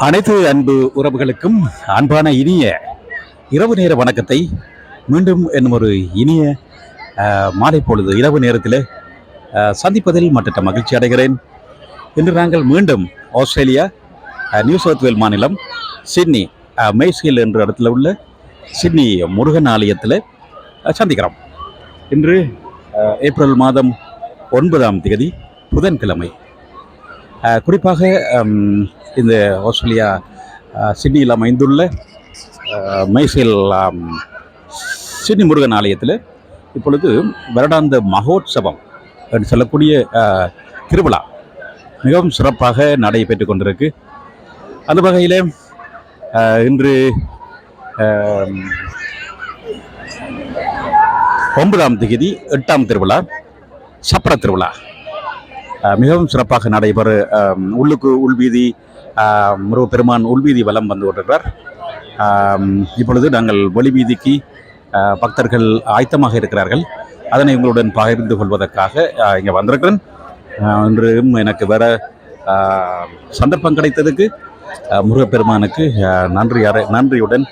அனைத்து அன்பு உறவுகளுக்கும் அன்பான இனிய இரவு நேர வணக்கத்தை மீண்டும் என்னும் ஒரு இனிய மாலை பொழுது இரவு நேரத்தில் சந்திப்பதில் மற்ற மகிழ்ச்சி அடைகிறேன். இன்று நாங்கள் மீண்டும் ஆஸ்திரேலியா நியூ சவுத் வேல் மாநிலம் சிட்னி மெய்ஸ்ஹில் என்ற இடத்துல உள்ள சிட்னி முருகன் ஆலயத்தில் சந்திக்கிறோம். இன்று ஏப்ரல் மாதம் 9ஆம் தேதி புதன்கிழமை. குறிப்பாக இந்த ஆஸ்திரேலியா சிட்னியில் அமைந்துள்ள மெய்ஸ்ஹில் சிட்னி முருகன் ஆலயத்தில் இப்பொழுது வருடாந்த மகோத்சவம் என்று சொல்லக்கூடிய திருவிழா மிகவும் சிறப்பாக நடைபெற்று கொண்டிருக்கு. அந்த வகையில் இன்று 9ஆம் தேதி 8ஆம் திருவிழா சப்பர திருவிழா மிகவும் சிறப்பாக நடைபெற உள்ளுக்கு உள்வீதி முருகப்பெருமான் உள்வீதி வலம் வந்து கொண்டிருக்கிறார். இப்பொழுது நாங்கள் வெளிவீதிக்கு பக்தர்கள் ஆயத்தமாக இருக்கிறார்கள். அதனை உங்களுடன் பகிர்ந்து கொள்வதற்காக இங்கே வந்திருக்கிறேன். இன்றும் எனக்கு வேற சந்தர்ப்பம் கிடைத்ததுக்கு முருகப்பெருமானுக்கு நன்றியுடன்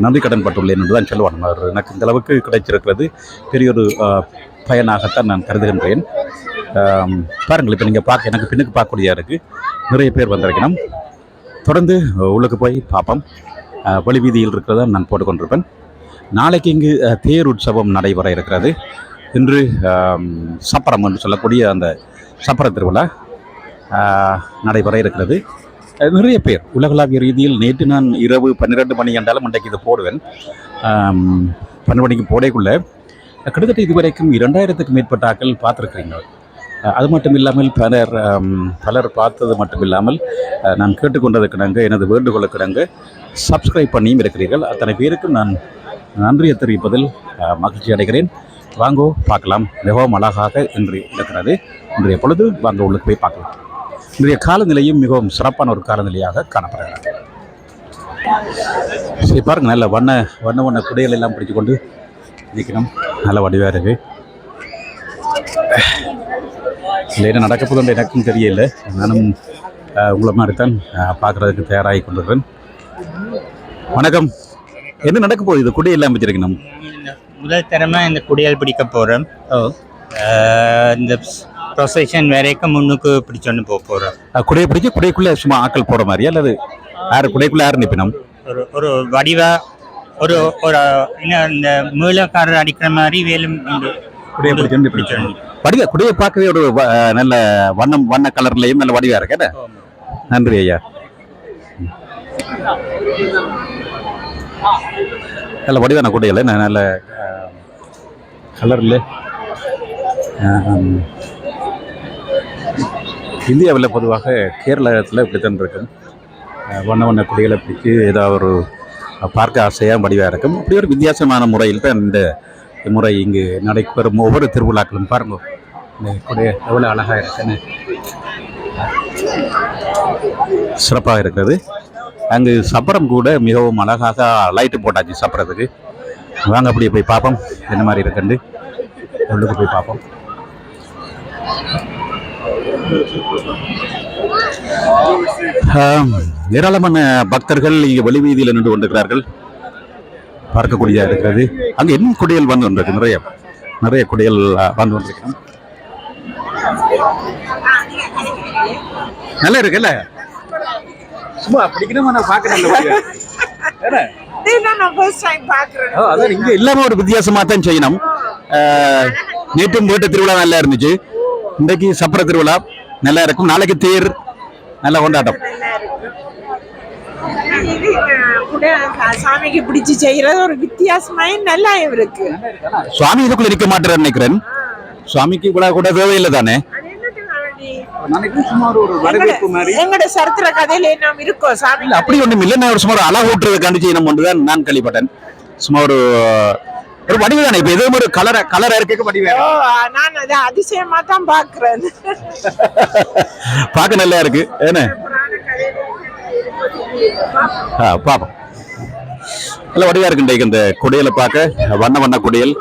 நன்றி கடன் பட்டுள்ளேன் என்று தான் சொல்லுவான். எனக்கு இந்த அளவுக்கு கிடைச்சிருக்கிறது பெரிய ஒரு பயனாகத்தான் நான் கருதுகின்றேன். பாருங்கள், இப்போ நீங்கள் எனக்கு பின்னுக்கு பார்க்கக்கூடியதாக இருக்குது. நிறைய பேர் வந்திருக்கணும். தொடர்ந்து உள்ளுக்கு போய் பார்ப்போம். வழி வீதியில் இருக்கிறதா நான் போட்டுக்கொண்டிருப்பேன். நாளைக்கு இங்கு தேர் உற்சவம் நடைபெற இருக்கிறது. இன்று சப்பரம் என்று சொல்லக்கூடிய அந்த சப்பர திருவிழா நடைபெற இருக்கிறது. நிறைய பேர் உலகளாவிய ரீதியில் நேற்று நான் இரவு 12 மணி என்றாலும் இன்றைக்கு இதை போடுவேன். 12 மணிக்கு போடக்குள்ள கிட்டத்தட்ட இதுவரைக்கும் 2000க்கும் மேற்பட்ட ஆக்கள் பார்த்துருக்கிறீங்க. அது மட்டும் இல்லாமல் பலர் பார்த்தது மட்டும் இல்லாமல் நான் கேட்டுக்கொண்டதுக்கிடங்க எனது வேண்டுகோளுக்கிடங்க சப்ஸ்கிரைப் பண்ணியும் இருக்கிறீர்கள். அத்தனை பேருக்கு நான் நன்றியை தெரிவிப்பதில் மகிழ்ச்சி அடைகிறேன். வாங்கோ பார்க்கலாம். மிகவும் அழகாக இன்று இருக்கிறது. இன்றைய பொழுது வாங்க உள்ளுக்கு போய் பார்க்கலாம். இன்றைய காலநிலையும் மிகவும் சிறப்பான ஒரு காலநிலையாக காணப்படுகிறது. சரி பாருங்கள், நல்ல வண்ண குடைகள் எல்லாம் பிடிச்சு கொண்டு நிற்கணும். நல்ல வடிவாக இருக்குது. இல்லை என்ன நடக்க போதுன்ற எனக்கும் தெரியல. நானும் உங்களை மாதிரி தான் பார்க்குறதுக்கு தயாராகி கொண்டிருக்கிறேன். வணக்கம். என்ன நடக்க போகுது? இது குடையெல்லாம் வச்சிருக்கணும். முதல் தரமாக இந்த குடையால் பிடிக்க போகிறோம். இந்த ப்ரொசஷன் வரைக்கும் முன்னுக்கு பிடிச்சோன்னு போகிறோம். குடையை பிடிச்சி குடைக்குள்ளே சும்மா ஆக்கள் போகிற மாதிரியா அல்லது யார் குடைக்குள்ளே யார் நிற்பினோம்? ஒரு வடிவா ஒரு இந்த மூலக்காரர் அடிக்கிற மாதிரி வேலும் குடையை பிடிச்சோன்னு வடிவா. குடையை பார்க்கவே ஒரு நல்ல வண்ண கலர்லையும் நல்ல வடிவா இருக்கேன். நன்றி ஐயா. நல்ல வடிவான குடையில் நல்ல கலரில். இந்தியாவில் பொதுவாக கேரளத்தில் இப்படித்தான் இருக்கும். வண்ண குடைகளை பிடிச்சி ஏதாவது ஒரு பார்க்க ஆசையாக வடிவாக இருக்கும். அப்படி ஒரு வித்தியாசமான முறையில் தான் இந்த முறை இங்கு நடைபெறும் ஒவ்வொரு திருவிழாக்களும். பாருங்க இந்த குடைய எவ்வளோ அழகாக இருக்குன்னு, சிறப்பாக இருக்கிறது. அங்கு சப்பரம் கூட மிகவும் அழகாக லைட்டு போட்டாச்சு சப்பரத்துக்கு. வாங்க அப்படியே போய் பார்ப்போம் என்ன மாதிரி இருக்குன்னு. உள்ளுக்கு போய் பார்ப்போம். ஏராளமான பக்தர்கள் இங்கே வெளி வீதியில் நின்று கொண்டிருக்கிறார்கள். பார்க்கக்கூடியதாக இருக்கிறது. அங்கே இன்னும் குடையல் வந்து கொண்டிருக்கு. நிறைய குடையல் வந்து கொண்டிருக்கணும். நல்லா இருக்குல்ல? சும்மா பிடிக்கணும் பார்க்க. அதான் இங்க இல்லாம ஒரு வித்தியாசமா தான் செய்யணும். நேற்றும் வேட்ட திருவிழா நல்லா இருந்துச்சு. இன்றைக்கு சப்பர திருவிழா நல்லா இருக்கும். நாளைக்கு தேர் நல்ல கொண்டாட்டம். சாமிக்கு பிடிச்சி செய்யறது ஒரு வித்தியாசமாய் நல்லா இருக்கு. சுவாமி இதுக்குள்ள இருக்க மாட்டேன்னு நினைக்கிறேன். சுவாமிக்கு கூட தேவையில்லை தானே. எங்கட சரித்திர கதையில நாம் இருக்கோம். சாமி அப்படி ஒண்ணும் இல்லை. நான் ஒரு சுமார் அழகு ஊட்டுறதுக்காண்டி செய்யணும் ஒன்றுதான் நான் கேள்விப்பட்டேன். சும்மா ஒரு வடிவு தானே. இப்ப எதுவும் ஒரு கலர் இருக்க வடிவு. நான் அதை அதிசயமா தான் பாக்குறேன். பார்க்க நல்லா இருக்கு. என்ன பாப்போம். நல்ல வடிவா இருக்கு. இந்த குடையலை பார்க்க வண்ண குடையல்.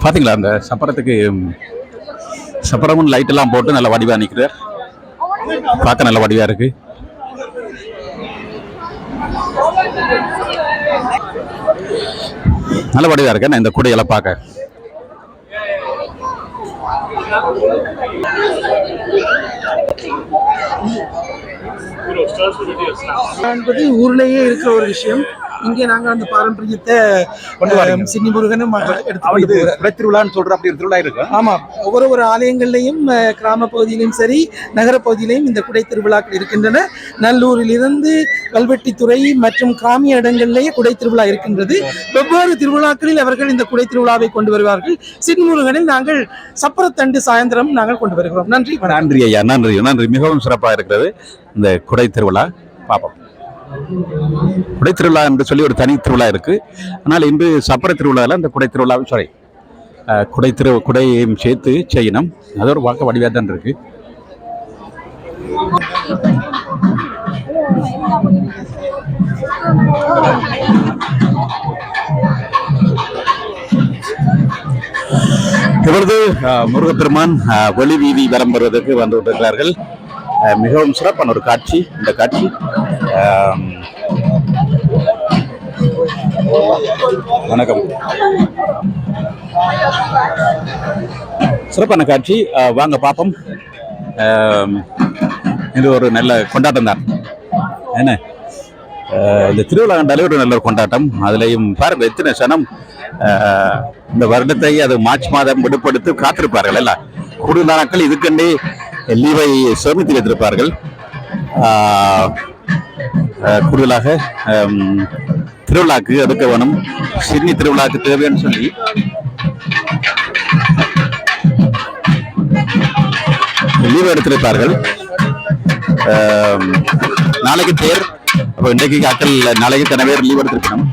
பார்த்தீங்களா அந்த சப்பரத்துக்கு சப்பரமும் லைட் எல்லாம் போட்டு நல்ல வடிவா நிற்கிறார். பார்க்க நல்ல வடிவா இருக்கு. நல்ல வடிவா இருக்கு இந்த குடையெல்லாம் பார்க்க. என்பது ஊர்லயே இருக்கிற ஒரு விஷயம். இங்கே நாங்க அந்த பாரம்பரியத்தை சின்னி முருகனும் திருவிழான்னு சொல்ற அப்படி திருவிழா இருக்கு. ஆமா, ஒவ்வொரு ஆலயங்கள்லையும் கிராம பகுதியிலும் சரி நகர பகுதியிலையும் இந்த குடை திருவிழாக்கள் இருக்கின்றன. நல்லூரிலிருந்து கல்வெட்டித்துறை மற்றும் கிராமிய இடங்களிலேயே குடை திருவிழா இருக்கின்றது. வெவ்வேறு திருவிழாக்களில் அவர்கள் இந்த குடை திருவிழாவை கொண்டு வருவார்கள். சின்னி முருகனில் நாங்கள் சப்பரத்தண்டு சாயந்தரம் நாங்கள் கொண்டு வருகிறோம். நன்றி. நன்றி ஐயா, நன்றி நன்றி. மிகவும் சிறப்பாக இருக்கிறது இந்த குடை திருவிழா. பார்ப்போம். குடை திருவிழா என்று சொல்லி ஒரு தனி திருவிழா இருக்கு. ஆனால் இன்று சப்பர திருவிழாவில் அந்த குடை திருவிழாவும் குடையையும் சேர்த்து செய்யணும். அது ஒரு வாக்க வடிவாக தான் இருக்கு. இப்பொழுது முருகப்பெருமான் வெளி வீதி வலம் பெறுவதற்கு வந்து கொண்டிருக்கிறார்கள். மிகவும் சிறப்பான ஒரு காட்சி இந்த காட்சி. வணக்கம். சிறப்பான காட்சி. வாங்க பார்ப்போம். இது ஒரு நல்ல கொண்டாட்டம் தான். என்ன இந்த திருவிழா கண்டாலே ஒரு நல்ல கொண்டாட்டம். அதுலேயும் பாருங்க எத்தனை சனம் இந்த வருடத்தை அது மார்ச் மாதம் விடுபடுத்தி காத்திருப்பார்கள். எல்லாம் கூடுதல் நாட்கள் இதுக்கண்டே லீவை சேமித்து வைத்திருப்பார்கள். கூடுதலாக திருவிழாக்கு எடுக்க வேணும், சின்னி திருவிழாக்கு தேவைன்னு சொல்லி லீவு எடுத்திருப்பார்கள். நாளைக்கு தேர். அப்போ இன்றைக்கு ஆக்கள் நாளைக்கு தன பேர் லீவ் எடுத்திருக்கணும்.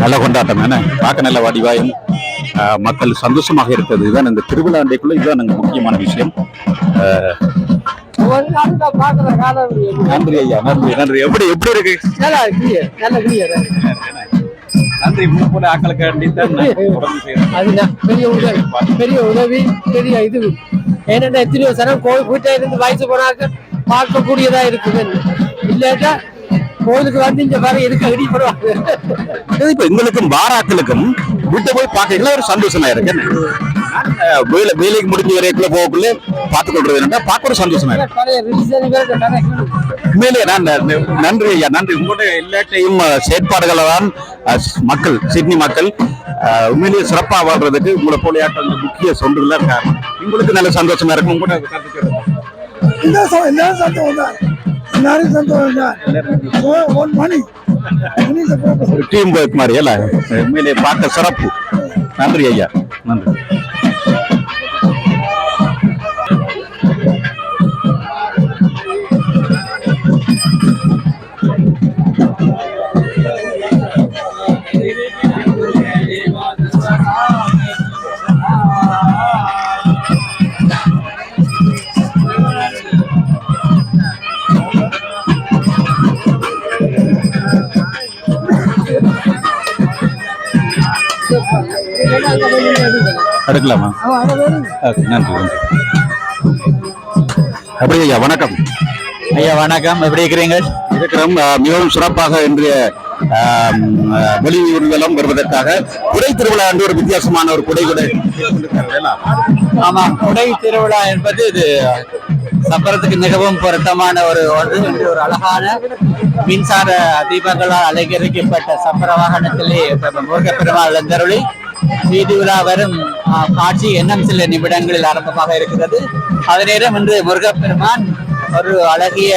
நல்ல கொண்டாட்டம். என்ன பார்க்க நல்ல வடிவாயும் மக்கள் சந்தோஷமாக இருக்கிறது. இதுதான் இந்த திருவிழா அண்டைக்குள்ள இதுதான் எனக்கு முக்கியமான விஷயம். நன்றி ஐயா, நன்றி நன்றி. எப்படி இருக்கு? நன்றி. முன்போல ஆக்களுக்கு பெரிய உதவி, பெரிய இது. ஏன்னா எத்தனையோ சனம் கோவில் வீட்டை இருந்து வயசு போனாக்க பார்க்கக்கூடியதா இருக்குது. இல்லாட்டா கோயிலுக்கு வந்து இங்க வர இருக்க அடி போடுவாங்க. இப்ப எங்களுக்கும் பாராக்களுக்கும் வீட்டை போய் பார்க்கல ஒரு சந்தோஷமா இருக்கு. வேலைக்கு முடிஞ்ச வரைக்குள்ள போகக்குள்ள பார்த்து கொள்றது பார்க்க ஒரு சந்தோஷமா இருக்கு. உண்மையிலேயே நான் நன்றி ஐயா, நன்றி. உங்களுடைய எல்லாத்தையும் செயற்பாடுகளை தான் மக்கள், சிட்னி மக்கள் உண்மையிலேயே சிறப்பா வாழ்றதுக்கு உங்களை போலியாட்ட முக்கிய சொண்டுகள் தான் காரணம். உங்களுக்கு நல்ல சந்தோஷமா இருக்கும். உங்களோட டீம் ஒர்க் மாதிரி இல்ல, உண்மையிலே பார்க்க சிறப்பு. நன்றி ஐயா, நன்றி. எடுக்கலாமா? நன்றி நன்றி. அப்படி ஐயா வணக்கம். ஐயா வணக்கம். எப்படி இருக்கிறீங்க? இருக்கிறோம். மிகவும் சிறப்பாக இன்றைய வெளியூர்களும் வருவதற்காக குடை திருவிழா என்று ஒரு வித்தியாசமான ஒரு குடை. ஆமா, குடை திருவிழா என்பது இது சப்பரத்துக்கு மிகவும் பொருத்தமான ஒன்று. ஒரு அழகான மின்சார தீபங்களால் அலங்கரிக்கப்பட்ட சப்பர வாகனத்திலே முருகப்பெருமாள் எழுந்தருளி வீதி உலா வரும் காட்சி இன்னும் சில நிமிடங்களில் ஆரம்பமாக இருக்கிறது. அதே நேரம் இன்று முருகப்பெருமான் ஒரு அழகிய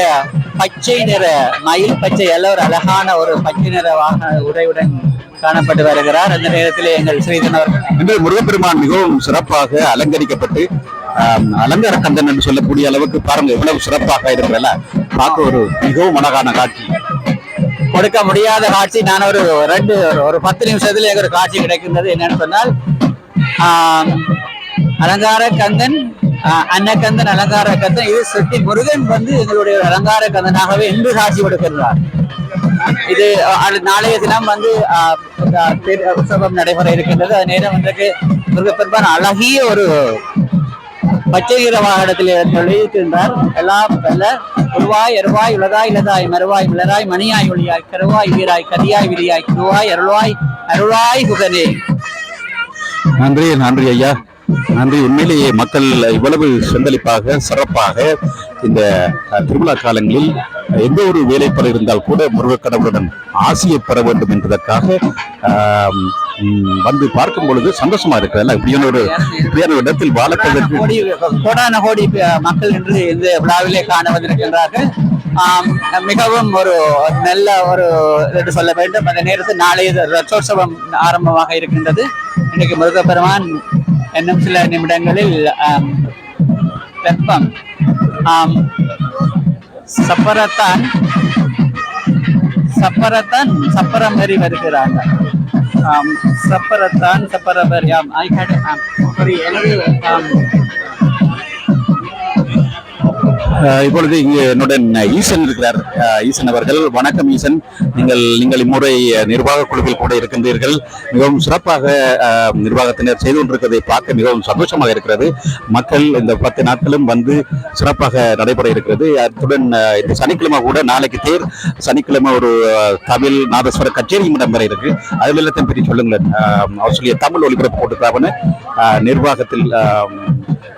பச்சை நிற மயில் பச்சை அல்ல, ஒரு அழகான ஒரு பச்சை நிற வாகன உடையுடன் காணப்பட்டு வருகிறார். அந்த நேரத்தில் எங்கள் ஸ்ரீதன் அவர்கள் இன்று முருகப்பெருமான் மிகவும் சிறப்பாக அலங்கரிக்கப்பட்டு அலங்கார கந்தன் என்று சொல்லக்கூடிய அளவுக்கு பாருங்க எவ்வளவு சிறப்பாக இருக்கிறல்ல, பார்க்க ஒரு மிகவும் அழகான காட்சி. கொடுக்க முடியாத காட்சி. நான் ஒரு 10 நிமிஷத்துல ஒரு காட்சி கிடைக்கின்றது. என்னன்னு சொன்னால் அலங்கார கந்தன், அன்னக்கந்தன், அலங்கார கந்தன். இது செட்டி முருகன் வந்து எங்களுடைய அலங்கார கந்தனாகவே இன்று காட்சி கொடுக்கின்றார். இது நாளைய தினம் வந்து உற்சவம் நடைபெற இருக்கின்றது. அது நேரம் இன்றைக்கு முருகப்பெருமான் அழகிய ஒரு பச்சை நிற வாகனத்தில் சொல்லியிருக்கின்றார். எல்லாம் வெல்ல உருவாய் எருவாய் உலதாய் இலதாய் மறுவாய் மிளராய் மணியாய் ஒளியாய் கருவாய் வீராய் கதியாய் விதியாய் குருவாய் அருள்வாய் அருளாய் குகனே. நன்றி நன்றி ஐயா, நன்றி. உண்மையிலேயே மக்கள் இவ்வளவு செந்தளிப்பாக சிறப்பாக இந்த திருவிழா காலங்களில் எந்த ஒரு வேலைப்பட இருந்தால் கூட முருகக் கடவுளுடன் ஆசியை பெற வேண்டும் என்பதற்காக வந்து பார்க்கும் பொழுது சந்தோஷமா இருக்கிறது. இப்படியான ஒரு இடத்தில் வாழப்பதற்கு கோடான கோடி மக்கள் இன்று இந்த விழாவிலே காண வந்திருக்கின்றார்கள். மிகவும் ஒரு நல்ல ஒரு என்று சொல்ல வேண்டும். அந்த நேரத்தில் நாளைய ரத்தோற்சவம் ஆரம்பமாக இருக்கின்றது. இன்றைக்கு முருகப்பெருமான் இன்னும் சில நிமிடங்களில் தெப்பம் சப்பரம் ஏறி வருகிறாங்க. சப்பரவர் இப்பொழுது இங்கு என்னுடன் ஈசன் இருக்கிறார். ஈசன் அவர்கள், வணக்கம் ஈசன். நீங்கள் இம்முறை நிர்வாக குழுவில் கூட இருக்கின்றீர்கள். மிகவும் சிறப்பாக நிர்வாகத்தினர் செய்து கொண்டிருக்கிறதை பார்க்க மிகவும் சந்தோஷமாக இருக்கிறது. மக்கள் இந்த 10 நாட்களும் வந்து சிறப்பாக நடைபெற இருக்கிறது. அத்துடன் இந்த சனிக்கிழமை கூட, நாளைக்கு தேர், சனிக்கிழமை ஒரு தமிழ் நாதஸ்வர கச்சேரியும் இடம்பெற இருக்கு. அதில் எல்லாத்தையும் பற்றி சொல்லுங்களேன். அவர் சொல்லிய தமிழ் ஒளிபரப்பு போட்டுக்கிறான்னு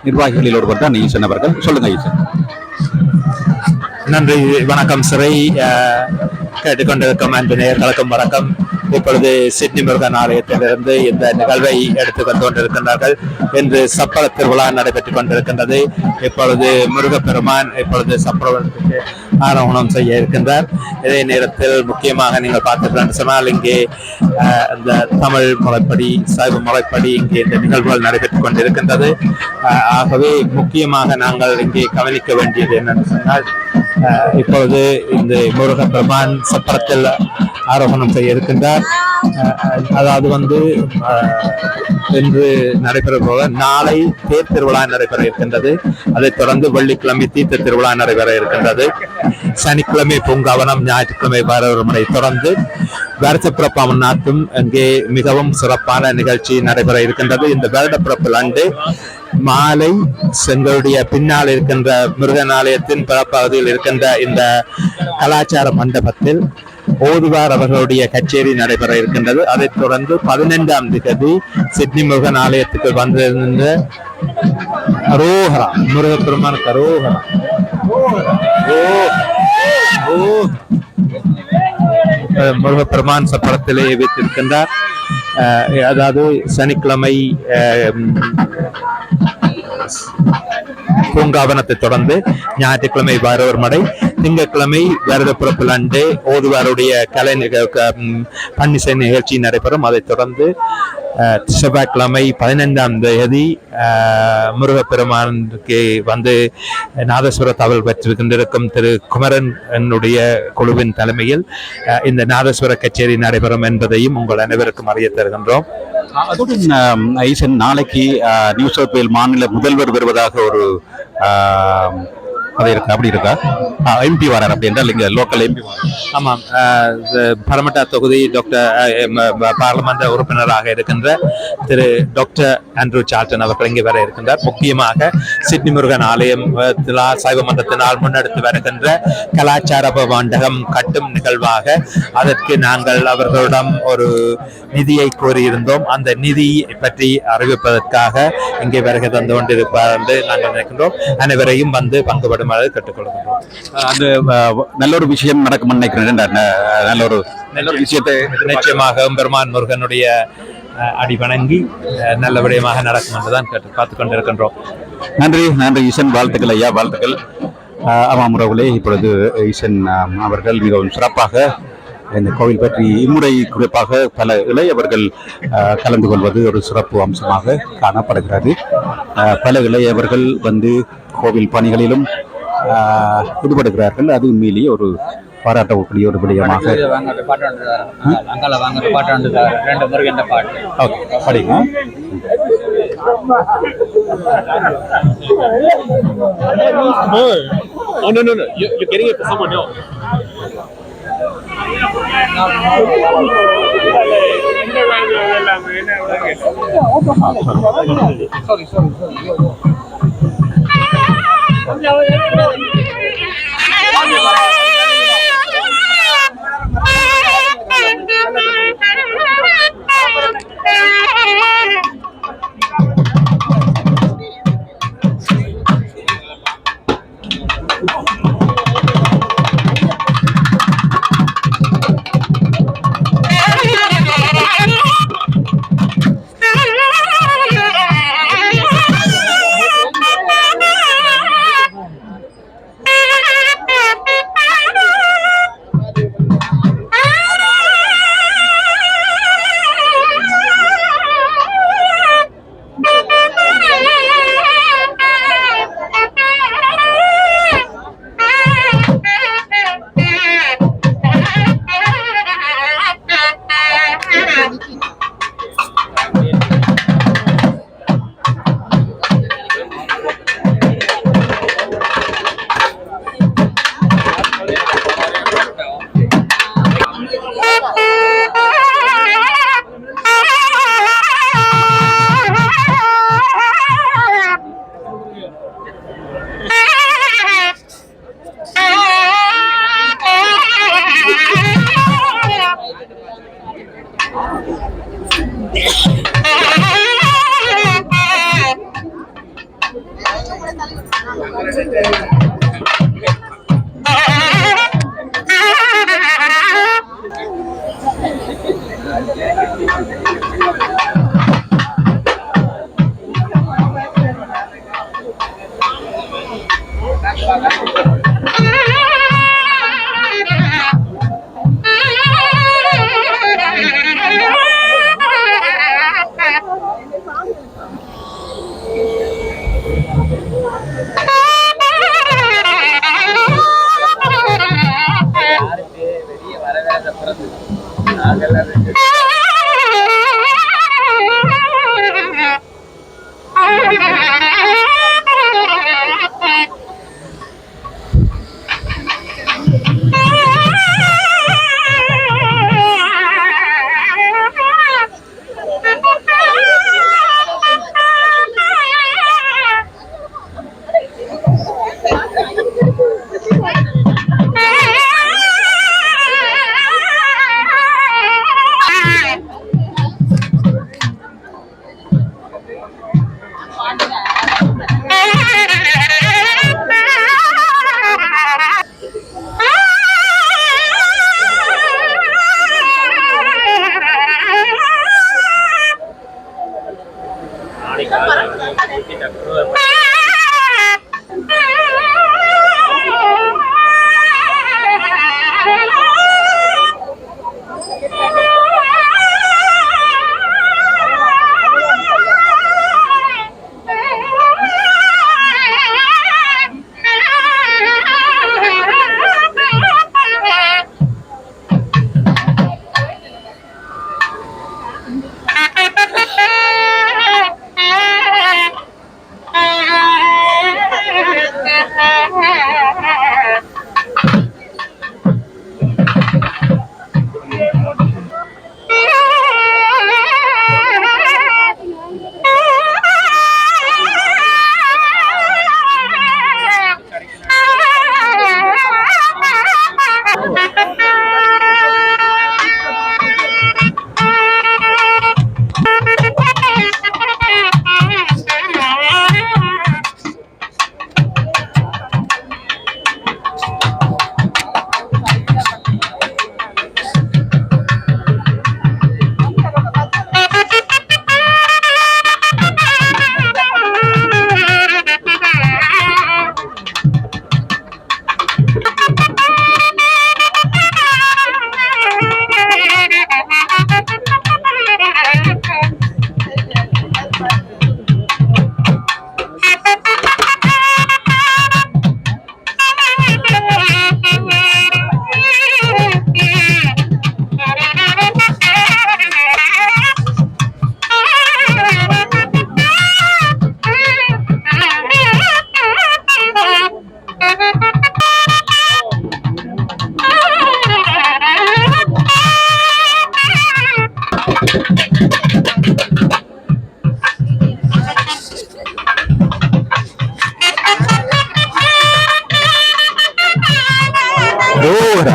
நிர்வாகிகளில் ஒருவர் தான் ஈசன் அவர்கள். சொல்லுங்க ஈசன். நன்றி, வணக்கம் சிறை. கேட்டுக்கொண்டிருக்கும் அன்பு நேயர்களுக்கும் வணக்கம். இப்பொழுது சிட்னி முருகன் ஆலயத்திலிருந்து இந்த நிகழ்வை எடுத்துக்கொண்டு கொண்டிருக்கின்றார்கள். இன்று சப்பர திருவிழா நடைபெற்றுக் கொண்டிருக்கின்றது. இப்பொழுது முருகப்பெருமான் சப்பரத்துக்கு ஆரோகணம் செய்ய இருக்கின்றார். இதே நேரத்தில் முக்கியமாக நீங்கள் பார்த்துக்கலாம் சொன்னால், இங்கே இந்த தமிழ் முறைப்படி, சைவ முறைப்படி இங்கே இந்த நிகழ்வுகள் நடைபெற்றுக் கொண்டிருக்கின்றது. ஆகவே முக்கியமாக நாங்கள் இங்கே கவனிக்க வேண்டியது என்னன்னு சொன்னால், இப்பொழுது இந்த முருகப்பெருமான் சப்பரத்தில் ஆரோகணம் செய்ய இருக்கின்றார். அதாவது இன்று நடைபெற போக நாளை தேர் திருவிழா நடைபெற இருக்கின்றது. அதைத் தொடர்ந்து வெள்ளிக்கிழமை தீர்த்த திருவிழா நடைபெற இருக்கின்றது. சனிக்கிழமை பூங்காவனம், ஞாயிற்றுக்கிழமை பாரவரமனை தொடர்ந்து வருடப்பிறப்பு நாட்டும் இங்கே மிகவும் சிறப்பான நிகழ்ச்சி நடைபெற இருக்கின்றது. இந்த வருடப்பிறப்பில் அன்று மாலை செங்களுடைய பின்னால் இருக்கின்ற முருகன் ஆலயத்தின் பிறப்பகுதியில் இருக்கின்ற இந்த கலாச்சார மண்டபத்தில் ஓதுவார் அவர்களுடைய கச்சேரி நடைபெற இருக்கின்றது. அதைத் தொடர்ந்து 15ஆம் தேதி சிட்னி முருகன் ஆலயத்துக்கு வந்திருந்த அரோகரா, முருகப்பெருமானுக்கு அரோகரா, முருகப்பெருமான் சப்பரத்திலே வைத்திருக்கின்றார். அதாவது சனிக்கிழமை பூங்காவனத்தை தொடர்ந்து ஞாயிற்றுக்கிழமை வைரவர் மடை, திங்கட்கிழமை வருட பிறப்பில் அன்று ஓதுவாருடைய கலை பன்னிசை நிகழ்ச்சி நடைபெறும். அதைத் தொடர்ந்து செவ்வாய்க்கிழமை 15ஆம் தேதி முருகப்பெருமானுக்கு நாதஸ்வர தவல் பெற்றிருக்கின்றிருக்கும் திரு குமரன் என்னுடைய குழுவின் தலைமையில் இந்த நாதஸ்வர கச்சேரி நடைபெறும் என்பதையும் உங்கள் அனைவருக்கும் அறிய தருகின்றோம். அதுடன் ஈசன், நாளைக்கு நியூ சவுத் வேல் மாநில முதல்வர் வருவதாக ஒரு அது இருக்கா, அப்படி இருக்கா? எம்பி வரார் அப்படி என்றால் இங்க லோக்கல் எம்பி. ஆமாம், பரமட்டா தொகுதி பார்லமெண்ட் உறுப்பினராக இருக்கின்ற திரு டாக்டர் ஆண்ட்ரூ சார்டன் அவர்கள் இங்கே வர இருக்கின்றார். முக்கியமாக சிட்னி முருகன் ஆலயம் சைவ மன்றத்தினால் முன்னெடுத்து வருகின்ற கலாச்சார மண்டபம் கட்டும் நிகழ்வாக அதற்கு நாங்கள் அவர்களிடம் ஒரு நிதியை கோரியிருந்தோம். அந்த நிதி பற்றி அறிவிப்பதற்காக இங்கே வருகை தந்து கொண்டிருப்பார் என்று நாங்கள் நினைக்கின்றோம். அனைவரையும் பங்குபடும் கற்றுக்கொள்கின்றோம். அந்த நல்ல ஒரு விஷயம் நடக்கும் நினைக்கிறேன். நல்ல ஒரு விஷயத்தை நிச்சயமாக பெருமான் முருகனுடைய அடி வணங்கி நல்ல விடயமாக நடக்கும் என்றுதான் பார்த்துக் கொண்டிருக்கின்றோம். நன்றி நன்றி ஈசன், வாழ்த்துக்கள் ஐயா, வாழ்த்துக்கள். ஆமாம் உறவுகளே, இப்பொழுது ஈசன் அவர்கள் மிகவும் சிறப்பாக இந்த கோவில் பற்றி இம்முறை குறிப்பாக பல இளையவர்கள் கலந்து கொள்வது ஒரு சிறப்பு அம்சமாக காணப்படுகிறது. பல இளையவர்கள் வந்து கோவில் பணிகளிலும் ஈடுபடுகிறார்கள். அது உண்மையிலேயே ஒரு பாராட்டக்கூடிய ஒரு விடயமாக. படிங்க. Oh no, you're getting it for someone else. Sorry.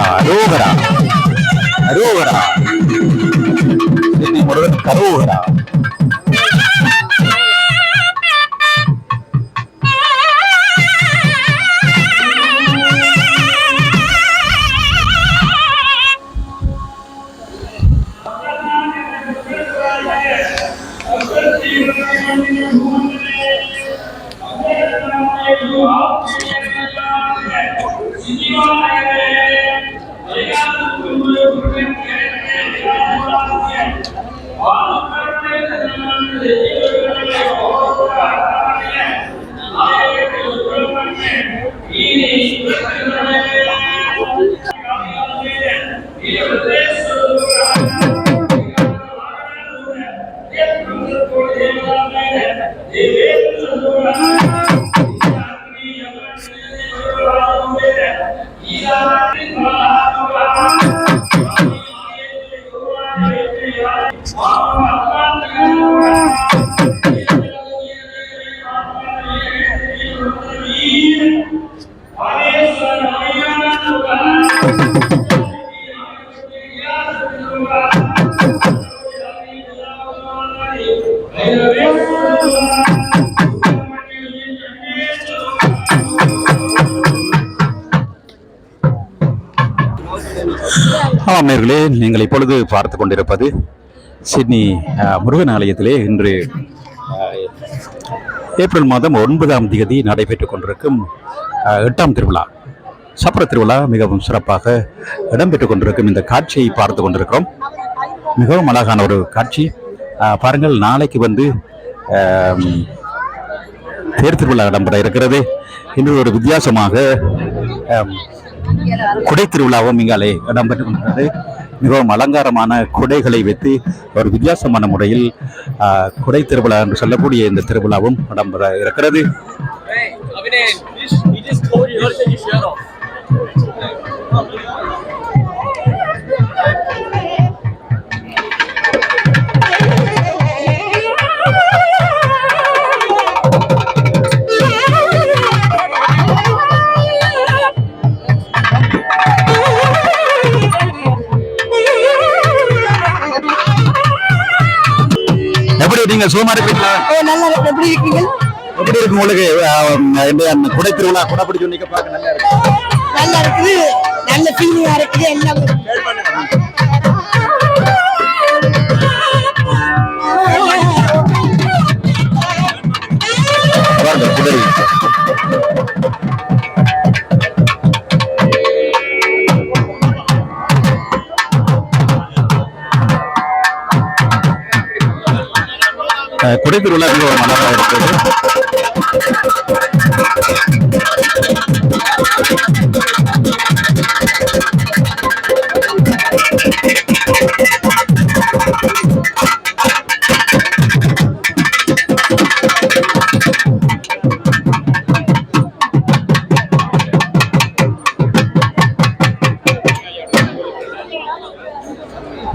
அரோகரா அரோகரா அரோகரா சிட்னி முருகன் கரோகரா. நேயர்களே, நீங்கள் இப்பொழுது பார்த்து கொண்டிருப்பது சிட்னி முருகன் ஆலயத்திலே இன்று ஏப்ரல் மாதம் 9ஆம் தேதி நடைபெற்றுக் கொண்டிருக்கும் 8ஆம் திருவிழா, சப்பர திருவிழா மிகவும் சிறப்பாக இடம்பெற்றுக் கொண்டிருக்கும் இந்த காட்சியை பார்த்து கொண்டிருக்கிறோம். மிகவும் அழகான ஒரு காட்சி. பாருங்கள், நாளைக்கு வந்து தேர் திருவிழா இடம்பெற இருக்கிறது. இன்று ஒரு வித்தியாசமாக குடை திருவிழாவும் இங்காலே இடம்பெற்றுக் கொண்டிருக்கிறது. மிகவும் அலங்காரமான குடைகளை வைத்து ஒரு வித்தியாசமான முறையில் குடை திருவிழா என்று சொல்லக்கூடிய இந்த திருவிழாவும் இடம்பெற இருக்கிறது. நீங்க சுகமா இருக்கீங்களா? நல்லா இருக்கு. எப்படி இருக்கீங்க? எப்படி இருக்கு உங்களுக்கு இந்த குடை திருவிழா? குடை பிடிச்சு நீங்க பார்க்க நல்லா இருக்கு. நல்லா இருக்குது. நல்ல ஃபீலிங்கா இருக்குது. எல்லாம் குடை குடை திருவிழா மிகவும் அழகாக இருக்கிறது.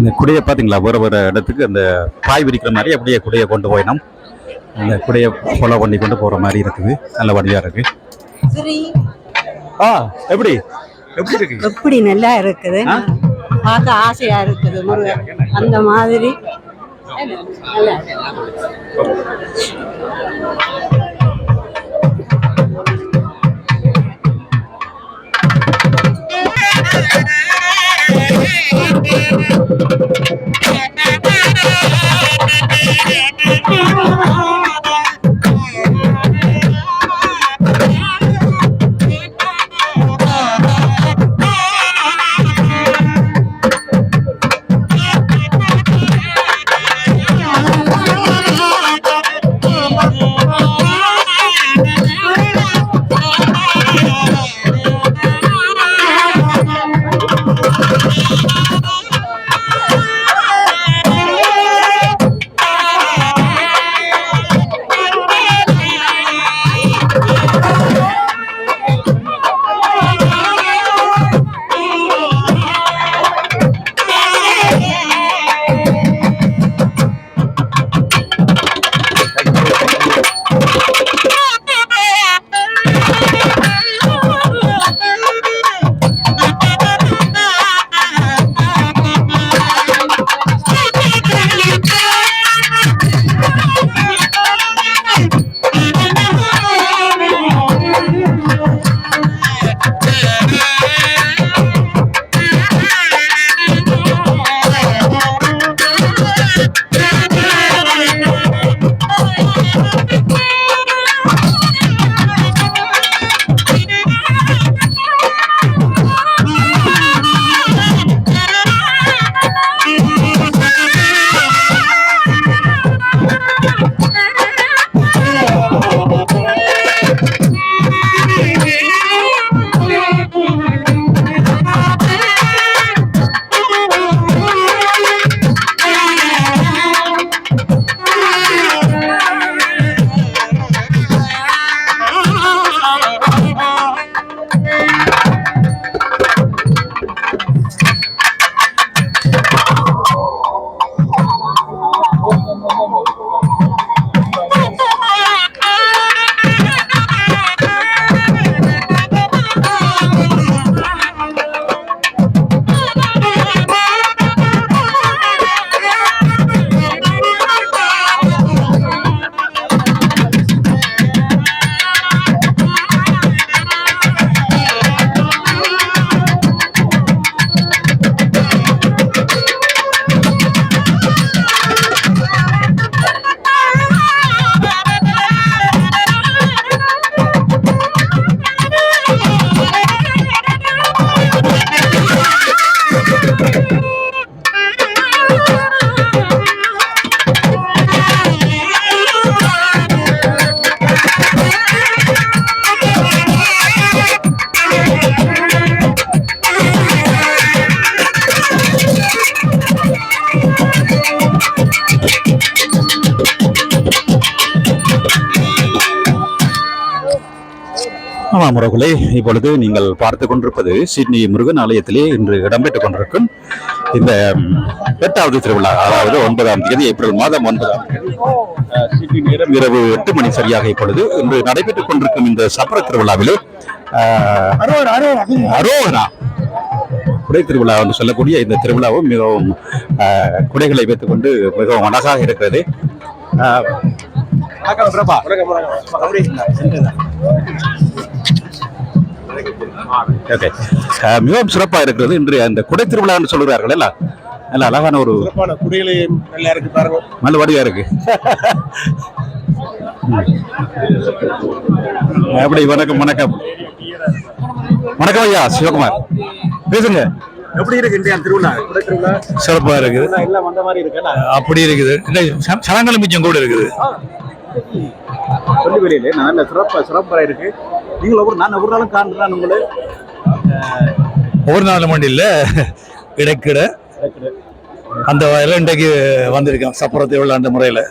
இந்த குடையை பார்த்தீங்களா, ஒரு இடத்துக்கு அந்த பாய் விரிக்கிற மாதிரி அப்படியே குடையை கொண்டு போயினோம். அந்த குடையை ஃபாலோ பண்ணி கொண்டு போகிற மாதிரி இருக்குது. நல்ல வழியாக இருக்கு. எப்படி எப்படி இருக்கு? எப்படி நல்லா இருக்குது. பார்க்க ஆசையா இருக்குது. அந்த மாதிரி ஆமாம் உறவுகளே, இப்பொழுது நீங்கள் பார்த்து கொண்டிருப்பது சிட்னி முருகன் ஆலயத்திலே இன்று இடம்பெற்றுக் கொண்டிருக்கும் இந்த 8வது திருவிழா, அதாவது 9ஆம் தேதி ஏப்ரல் மாதம் 9ஆம் தேதி சிட்னி நேரம் இரவு 8 மணி சரியாக இப்பொழுது இன்று நடைபெற்றுக் கொண்டிருக்கும் இந்த சப்பர திருவிழாவிலே அரோகரா குடை திருவிழா என்று சொல்லக்கூடிய இந்த திருவிழாவும் மிகவும் குடைகளை வைத்துக் கொண்டு மிகவும் அழகாக இருக்கிறது. மிகவும் சிறப்பாக இருக்கிறது. இன்று அந்த குடை திருவிழா என்று சொல்கிறார்கள் எல்லாம் நல்ல அழகான ஒரு நல்ல வடிவா இருக்கு. எப்படி? வணக்கம் வணக்கம் வணக்கம் ஐயா சிவகுமார், பேசுங்க. எப்படி இருக்கு இந்தியா திருவிழா? குடை திருவிழா சிறப்பா இருக்குது. எல்லாம் வந்த மாதிரி இருக்கு. அப்படி இருக்குது. சலங்களும் மிச்சம் கூட இருக்குது. சொல்லி வெளியில நல்ல சிறப்பாக இருக்கு. நீங்கள் நான் ஒவ்வொரு நாளும் காண்றேன் உங்களை. ஒவ்வொரு நாளும் மட்டும் இல்லை, இடைக்கிட அந்த வகையில் இன்றைக்கு வந்திருக்கேன் சப்பர திருவிழா அந்த முறையில்.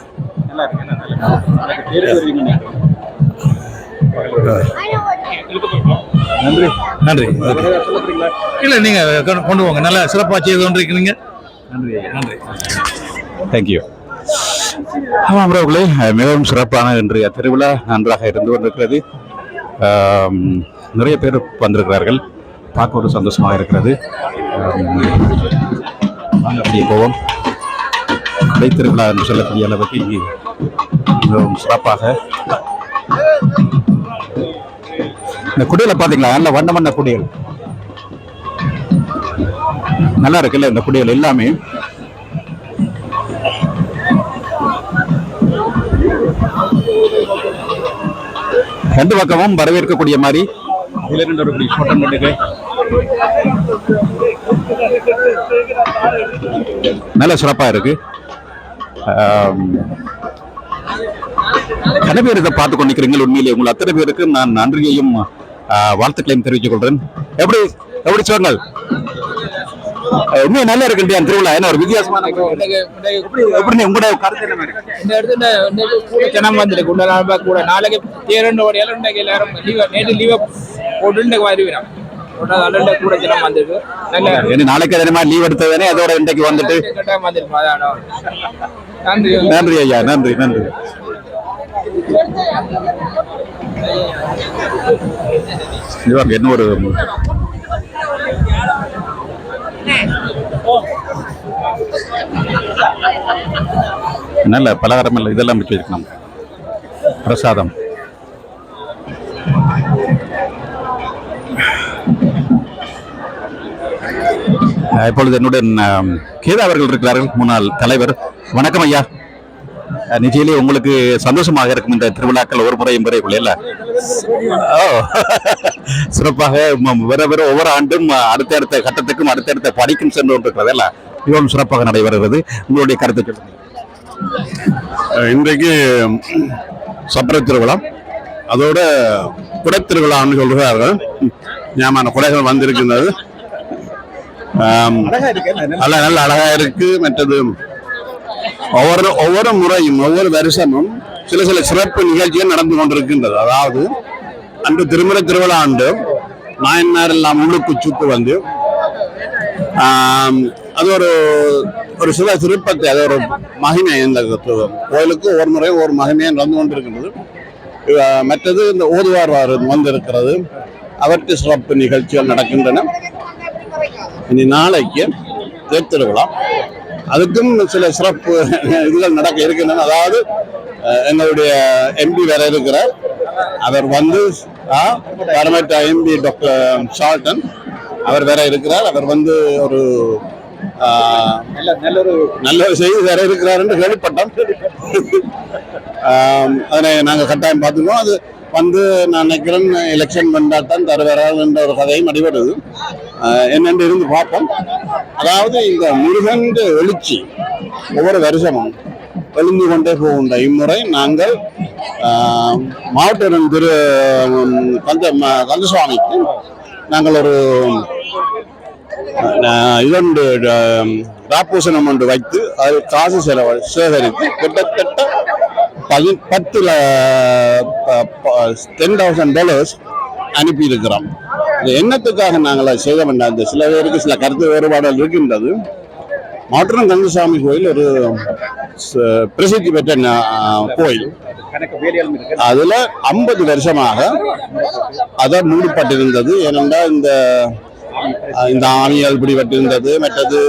நன்றி நன்றி. இல்லை நீங்கள் கொண்டு போங்க, நல்லா சிறப்பாக செய்து கொண்டிருக்கிறீங்க. நன்றி நன்றி, தேங்க்யூ. ஆமாம் அவர்களே, மிகவும் சிறப்பான இன்றைய திருவிழா நன்றாக இருந்து கொண்டிருக்கிறது. நிறைய பேர் வந்திருக்கிறார்கள், பார்க்க ஒரு சந்தோஷமாக இருக்கிறது. அப்படியே போவோம். குடை திருவிழா என்று சொல்லக்கூடிய அளவுக்கு இங்கே மிகவும் சிறப்பாக இந்த குடியில பாத்தீங்களா, நல்ல வண்ண வண்ண குடிகள் நல்லா இருக்குல்ல. இந்த குடிகள் எல்லாமே ரெண்டு பக்கமும் வரவேற்கக்கூடிய மாதிரி நல்ல சிறப்பா இருக்கு. கன பேர் இதை பார்த்து கொண்டிருக்கிறீர்கள். உண்மையிலே உங்கள் அத்தனை பேருக்கு நான் நன்றியையும் வாழ்த்துக்களையும் தெரிவித்துக் கொள்றேன். எப்படி எப்படி சொன்னால் உண்மையை நல்லா இருக்கு திருவிழா. என்ன ஒரு வித்தியாசமான உங்களுடைய கருத்து என்ன? ஜனம் வந்துருக்கு கூட நாளைக்கு தேரண்டு ஓடியாலும் இன்றைக்கு எல்லாரும் நேற்று லீவை போட்டு வருவிடும் கூட ஜனம் வந்துருக்கு. நாளைக்கு அதே மாதிரி லீவ் எடுத்ததானே அதோட இன்றைக்கு வந்துட்டு நன்றி நன்றி ஐயா, நன்றி நன்றி. என்ன ஒரு நல்ல பலகாரம் இதெல்லாம் வச்சு வச்சுக்கணும். பிரசாதம் இப்பொழுது என்னுடன் கேதா அவர்கள் இருக்கிறார்கள், முன்னாள் தலைவர். வணக்கம் ஐயா. நிச்சயிலே உங்களுக்கு சந்தோஷமாக இருக்கும் இந்த திருவிழாக்கள் ஒரு முறையும் முறைக்குள்ள சிறப்பாக வர வர ஒவ்வொரு ஆண்டும் அடுத்தடுத்த கட்டத்துக்கும் அடுத்தடுத்த படிக்கும் சென்று கொண்டிருக்கிறது எல்லாம் மிகவும் சிறப்பாக நடைபெறுகிறது. உங்களுடைய கருத்தை சொல்லுங்க. இன்றைக்கு சப்பர திருவிழா, அதோட குடை திருவிழான்னு சொல்றார்கள். ஞாபகம் குடைகள் வந்திருக்கின்றது. நல்ல அழகா இருக்கு. மற்றது ஒவ்வொரு முறையும் ஒவ்வொரு வருஷமும் சில சிறப்பு நிகழ்ச்சிகள் நடந்து கொண்டிருக்கின்றது. அதாவது அன்று திருமுறை திருவிழா ஆண்டு நாயன்மார் எல்லாம் உள்ளுக்கு சுட்டு வந்து அது ஒரு சில சிறப்பத்தை, அது ஒரு மகிமை. இந்த கோயிலுக்கு ஒவ்வொரு முறையும் ஒரு மகிமையை நடந்து கொண்டிருக்கின்றது. மற்றது இந்த ஓதுவார் வந்திருக்கிறது, அவற்றை சிறப்பு நிகழ்ச்சிகள் நடக்கின்றன. இனி நாளைக்கு தேர்திருவிழா, அதுக்கும் சில சிறப்பு இதுகள் நடக்க இருக்கின்றன. அதாவது எங்களுடைய எம்பி வேற இருக்கிறார், அவர் வந்து பரமேட்ட எம்பி டாக்டர் ஷால்டன் அவர் வேற இருக்கிறார். அவர் வந்து ஒரு நல்ல ஒரு செய்தி வேற இருக்கிறார் என்று கேள்விப்பட்டோம். அதனை நாங்கள் கட்டாயம் பார்த்துக்கோம். அது வந்து நான் நினைக்கிறேன் எலெக்ஷன் பண்ணாதான் தருவார்கள் என்ற ஒரு கதையும் அடிபடுது. என்னென்று இருந்து பார்ப்போம். அதாவது இந்த முருகன் எழுச்சி ஒவ்வொரு வருஷமும் எழுந்து கொண்டே போகின்ற இம்முறை நாங்கள் மாவட்ட திரு கந்தசுவாமிக்கு நாங்கள் ஒரு இரண்டு ராப்பூசணம் ஒன்று வைத்து அது காசு சேகரித்து கிட்டத்தட்ட $10,000 அனுப்பியிருக்கிறோம். இது என்னத்துக்காக நாங்கள் அதை செய்ய வேண்டாம், இந்த சில பேருக்கு சில கருத்து வேறுபாடுகள் இருக்கின்றது. மாட்டுரம் கந்தசாமி கோயில் ஒரு பிரசித்தி பெற்ற கோயில். அதுல 50 வருஷமாக அதை மூடப்பட்டிருந்தது. ஏனென்றால் இந்த ஆணியால் பிடிபட்டிருந்தது, மற்றது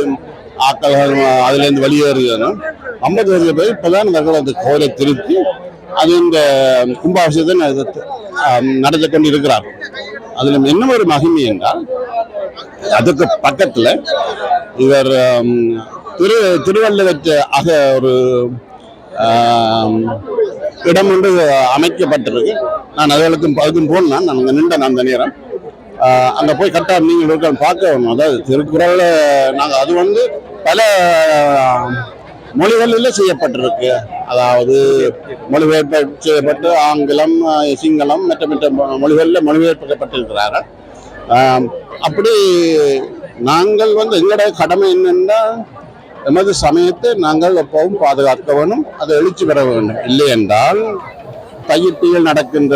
ஆக்கள்கள் அதுல இருந்து வெளியேறுகிறது. 50 வருஷம் பேர் இப்பதான் அந்த கோயிலை திருத்தி அது இந்த கும்பாபிஷேகத்தை நடத்தி கொண்டிருக்கிறார். அதுல என்ன ஒரு மகிமை என்றால், அதுக்கு பக்கத்துல இவர் திருவள்ளுவற்ற ஒரு இடம் ஒன்று அமைக்கப்பட்டிருக்கு. நான் அதுக்கும் போனேன். நான் அங்கே நின்றேன் அந்த நேரம். அங்கே போய் கரெக்டாக நீங்கள் பார்க்க வரணும். அதாவது திருக்குறள் நாங்கள் அது பல மொழிகளில் செய்யப்பட்டிருக்கு. அதாவது மொழிபெயர்ப்பு செய்யப்பட்டு ஆங்கிலம், சிங்களம் மற்ற மொழிகளில் மொழிபெயர்க்கப்பட்டிருக்கிறார்கள். அப்படி நாங்கள் எங்களோட கடமை என்னென்னா, எமது சமயத்தை நாங்கள் எப்பவும் பாதுகாக்க வேணும், அதை எழுச்சி பெற வேண்டும். இல்லை என்றால் கையெட்டிகள் நடக்கின்ற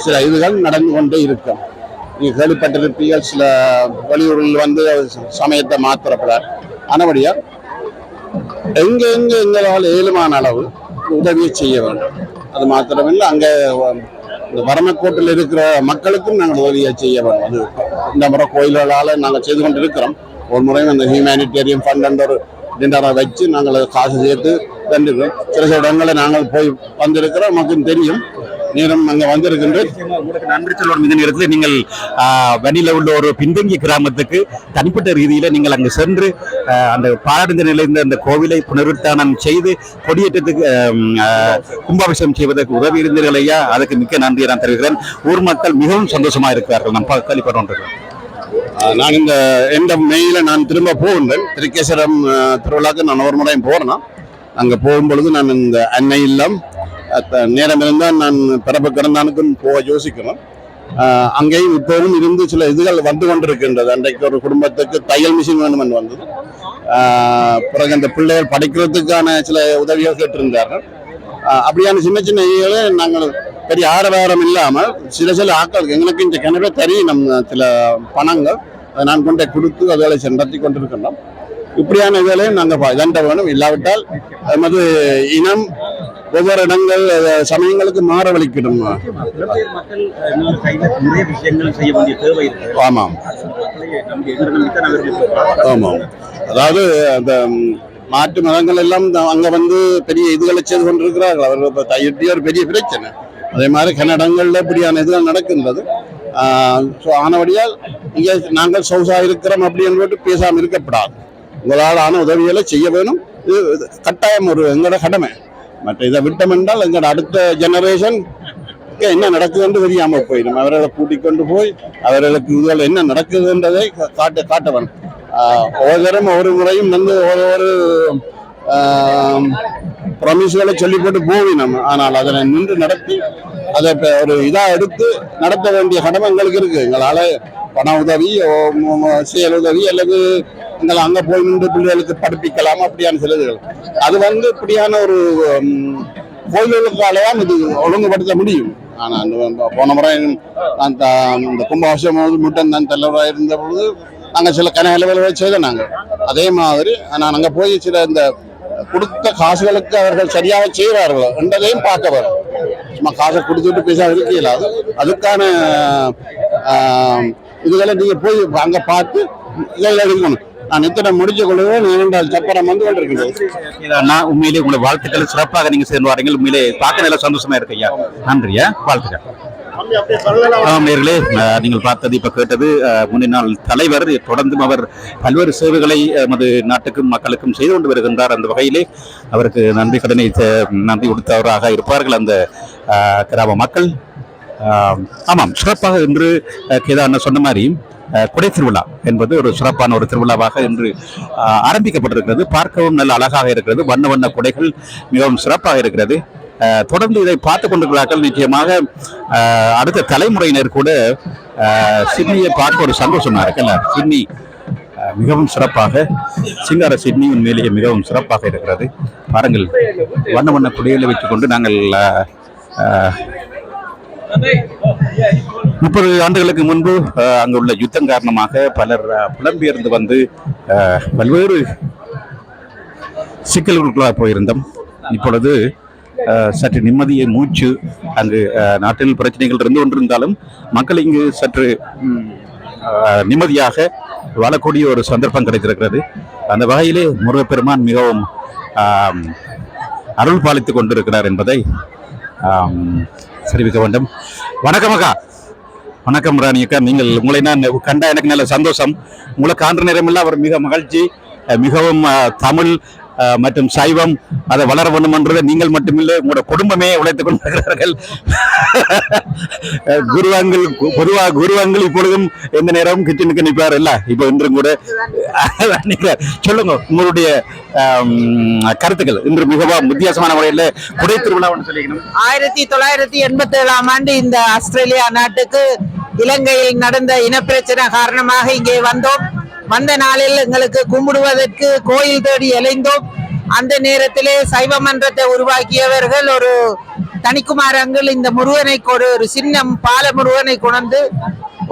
சில இதுகள் நடந்து கொண்டே இருக்கும். நீங்கள் கேள்விப்பட்டிருப்பீர்கள், சில வெளியூரில் சமயத்தை மாத்திரப்படார். ஆனபடியா எங்களால் ஏழுமான அளவு உதவியை செய்ய வேண்டும். அது மாத்திரமில்லை, அங்கே இந்த வறுமைக்கோட்டில் இருக்கிற மக்களுக்கும் நாங்கள் உதவியை செய்ய வேண்டும். அது இந்த முறை கோயில்களால் நாங்கள் செய்து கொண்டு இருக்கிறோம். ஒரு முறையும் அந்த ஹியூமானிட்டேரியன் ஃபண்ட் என்ற ஒரு டின்னரை வச்சு நாங்கள் காசு சேர்த்து தந்துருக்கோம். சில இடங்களை நாங்கள் போய் வந்திருக்கிறோம். நமக்கும் தெரியும், நேரம் அங்கே வந்திருக்கின்ற. உங்களுக்கு நன்றி சொல்வோம். இந்த நேரத்தில் நீங்கள் வண்டியில் உள்ள ஒரு பின்தங்கிய கிராமத்துக்கு தனிப்பட்ட ரீதியில் நீங்கள் அங்கு சென்று அந்த பாரடைந்த நிலைந்த அந்த கோவிலை புனருத்தானம் செய்து கொடியேற்றத்துக்கு கும்பாபிஷேகம் செய்வதற்கு உதவி இருந்தீர்கள் ஐயா. அதுக்கு மிக்க நன்றியை நான் தெரிவிக்கிறேன். ஊர் மக்கள் மிகவும் சந்தோஷமா இருக்கிறார்கள். நான் கேள்விப்பட்டோம். நான் இந்த மெயில நான் திரும்ப போகின்றேன். திருக்கேசரம் திருவிழாக்கு நான் ஒரு முறையும் போறேன். அங்கே போகும்பொழுது நான் இந்த அன்னை இல்லம் நேரம் இருந்தால் நான் பிறப்பு கிடந்தானுக்கும் போக யோசிக்கணும். அங்கேயும் இப்போவும் இருந்து சில இதுகள் வந்து கொண்டிருக்கின்றது. அன்றைக்கு ஒரு குடும்பத்துக்கு தையல் மிஷின் வேணுமென்று வந்தது. பிறகு அந்த பிள்ளைகள் படிக்கிறதுக்கான சில உதவிகள் கேட்டிருந்தார்கள். அப்படியான சின்ன சின்ன இதுகளை நாங்கள் பெரிய ஆரவாரம் இல்லாமல் சில ஆக்கள் எங்களுக்கு இந்த கிணறு தெரியும். நம்ம சில பணங்கள் அதை நான் கொண்டே கொடுத்து அதுகளை நடத்தி கொண்டிருக்கின்றோம். இப்படியான வேலையும் நாங்கள் இதண்ட வேணும். இல்லாவிட்டால் எமது இனம் ஒவ்வொரு இடங்கள் சமயங்களுக்கு மாறவழிக்கிடும். ஆமாம் ஆமாம். அதாவது அந்த மாற்று மதங்கள் எல்லாம் அங்க பெரிய இதுகளை செய்து கொண்டிருக்கிறார்கள். அவர்கள் தையட்டி ஒரு பெரிய பிரச்சனை. அதே மாதிரி கன்னடங்கள்ல இப்படியான இதுகள் நடக்கின்றது. ஆனபடியால் இங்கே நாங்கள் சௌசா இருக்கிறோம் அப்படின்னு பேசாமல் இருக்கப்படாது. உங்களால் ஆன உதவிகளை செய்ய வேணும். இது கட்டாயம் ஒரு எங்களோட கடமை. மற்ற இதை விட்டம் என்றால் எங்களோட அடுத்த ஜெனரேஷன் என்ன நடக்குதுன்னு தெரியாமல் போயிடும். அவர்களை கூட்டிக் கொண்டு போய் அவர்களுக்கு இதுகள் என்ன நடக்குதுன்றதை காட்ட வேணும். ஒவ்வொருத்தரும் ஒவ்வொரு முறையும் ஒவ்வொரு ப்ராமிஸ்களை சொல்லி போட்டு போவினோம். ஆனால் அதனை நின்று நடத்தி அதை ஒரு இதாக எடுத்து நடத்த வேண்டிய கடமை எங்களுக்கு இருக்கு. எங்களால் பண உதவி, செயல் உதவி அல்லது எங்களை அங்கே போய் நின்று பிள்ளைகளுக்கு படிப்பிக்கலாம் அப்படியான சிலதுகள். அது இப்படியான ஒரு கோயில்களுக்காலதான் இது ஒழுங்குபடுத்த முடியும். ஆனால் போன முறை நான் இந்த கும்பாபிஷேகம் மட்டும் நான் தலைவராக இருந்த பொழுது நாங்கள் சில கனகலை செய்தோம். நாங்கள் அதே மாதிரி நான் அங்கே போய் சில இந்த கொடுத்த காசுகளுக்கு அவர்கள் சரியாக செய்கிறார்களோ என்றதையும் பார்க்க வரும். சும்மா காசை கொடுத்துட்டு பேச இருக்கல. அதுக்கான இதுகளை நீங்க போய் அங்க பார்த்து இதெல்லாம் எடுக்கணும். நான் இத்தனை முடிஞ்ச கொள்ளுவேன். ஏனென்றால் சப்பரம் கொண்டிருக்கிறது. நான் உண்மையிலே உங்களை வாழ்த்துக்கள். சிறப்பாக நீங்க சேர்ந்து வாரீங்க. உண்மையிலே பார்க்க நல்ல சந்தோஷமா இருக்கு ஐயா. நன்றியா, வாழ்த்துக்கள். நேயர்களே, நீங்கள் பார்த்தது இப்ப கேட்டது முன்னாள் தலைவர். தொடர்ந்தும் அவர் பல்வேறு சேவைகளை நமது நாட்டுக்கும் மக்களுக்கும் செய்து கொண்டு வருகின்றார். அந்த வகையிலே அவருக்கு நன்றி கடனை நன்றி கொடுத்தவராக இருப்பார்கள் அந்த கிராம மக்கள். ஆமாம், சிறப்பாக இன்று கேதார்னா சொன்ன மாதிரி குடை திருவிழா என்பது ஒரு சிறப்பான ஒரு திருவிழாவாக இன்று ஆரம்பிக்கப்பட்டிருக்கிறது. பார்க்கவும் நல்ல அழகாக இருக்கிறது. வண்ண வண்ண குடைகள் மிகவும் சிறப்பாக இருக்கிறது. தொடர்ந்து இதை பார்த்து கொண்டிருக்கிறார்கள். நிச்சயமாக அடுத்த தலைமுறையினர் கூட சிட்னியை பார்க்க ஒரு சந்தோஷமா இருக்குல்ல. சிட்னி மிகவும் சிறப்பாக, சிங்கார சிட்னி உண்மையிலேயே மிகவும் சிறப்பாக இருக்கிறது. பாருங்கள், வண்ண வண்ண குடைகளை வைத்துக் கொண்டு நாங்கள் 30 ஆண்டுகளுக்கு முன்பு அங்குள்ள யுத்தம் காரணமாக பலர் புலம்பெயர்ந்து வந்து பல்வேறு சிக்கல்களுக்குள்ளாக போயிருந்தோம். இப்பொழுது சற்று நிம்மதியை மூச்சு அங்கு நாட்டில் பிரச்சனைகள் இருந்து கொண்டிருந்தாலும் மக்கள் இங்கு சற்று நிம்மதியாக வாழக்கூடிய ஒரு சந்தர்ப்பம் கிடைத்திருக்கிறது. அந்த வகையிலே முருகப்பெருமான் மிகவும் அருள் பாலித்துக் கொண்டிருக்கிறார் என்பதை தெரிவிக்க வேண்டும். வணக்கம் அக்கா. வணக்கம் ராணி அக்கா. நீங்கள் உங்களை நான் கண்டா எனக்கு நல்ல சந்தோஷம். உங்களை காண்ற நேரமெல்லாம் அவர் மிக மகிழ்ச்சி, மிகவும் தமிழ் மற்றும் சைவம் அதை வளர வேண்டும் என்றதை நீங்கள் மட்டுமில்லை உங்களோட குடும்பமே உழைத்துக் கொண்டிருக்கிறார்கள். பொதுவாக குருவாங்கள் இப்பொழுதும் எந்த நேரமும் கிச்சனுக்கு நிற்பார் இல்ல. இப்போ இன்றும் கூட சொல்லுங்க உங்களுடைய கருத்துக்கள். இன்று மிகவும் வித்தியாசமான முறையில் குடை திருவிழா ஒன்று சொல்லிக்கணும். 1987ஆம் ஆண்டு இந்த ஆஸ்திரேலியா நாட்டுக்கு இலங்கையில் நடந்த இனப்பிரச்சனை காரணமாக இங்கே வந்தோம். வந்த நாளில் எங்களுக்கு கும்பிடுவதற்கு கோயில் தேடி அலைந்தோம். அந்த நேரத்திலே சைவ மன்றத்தை உருவாக்கியவர்கள் ஒரு தனிக்குமாரங்கள் இந்த முருகனை ஒரு சின்ன பால முருகனை கொண்டு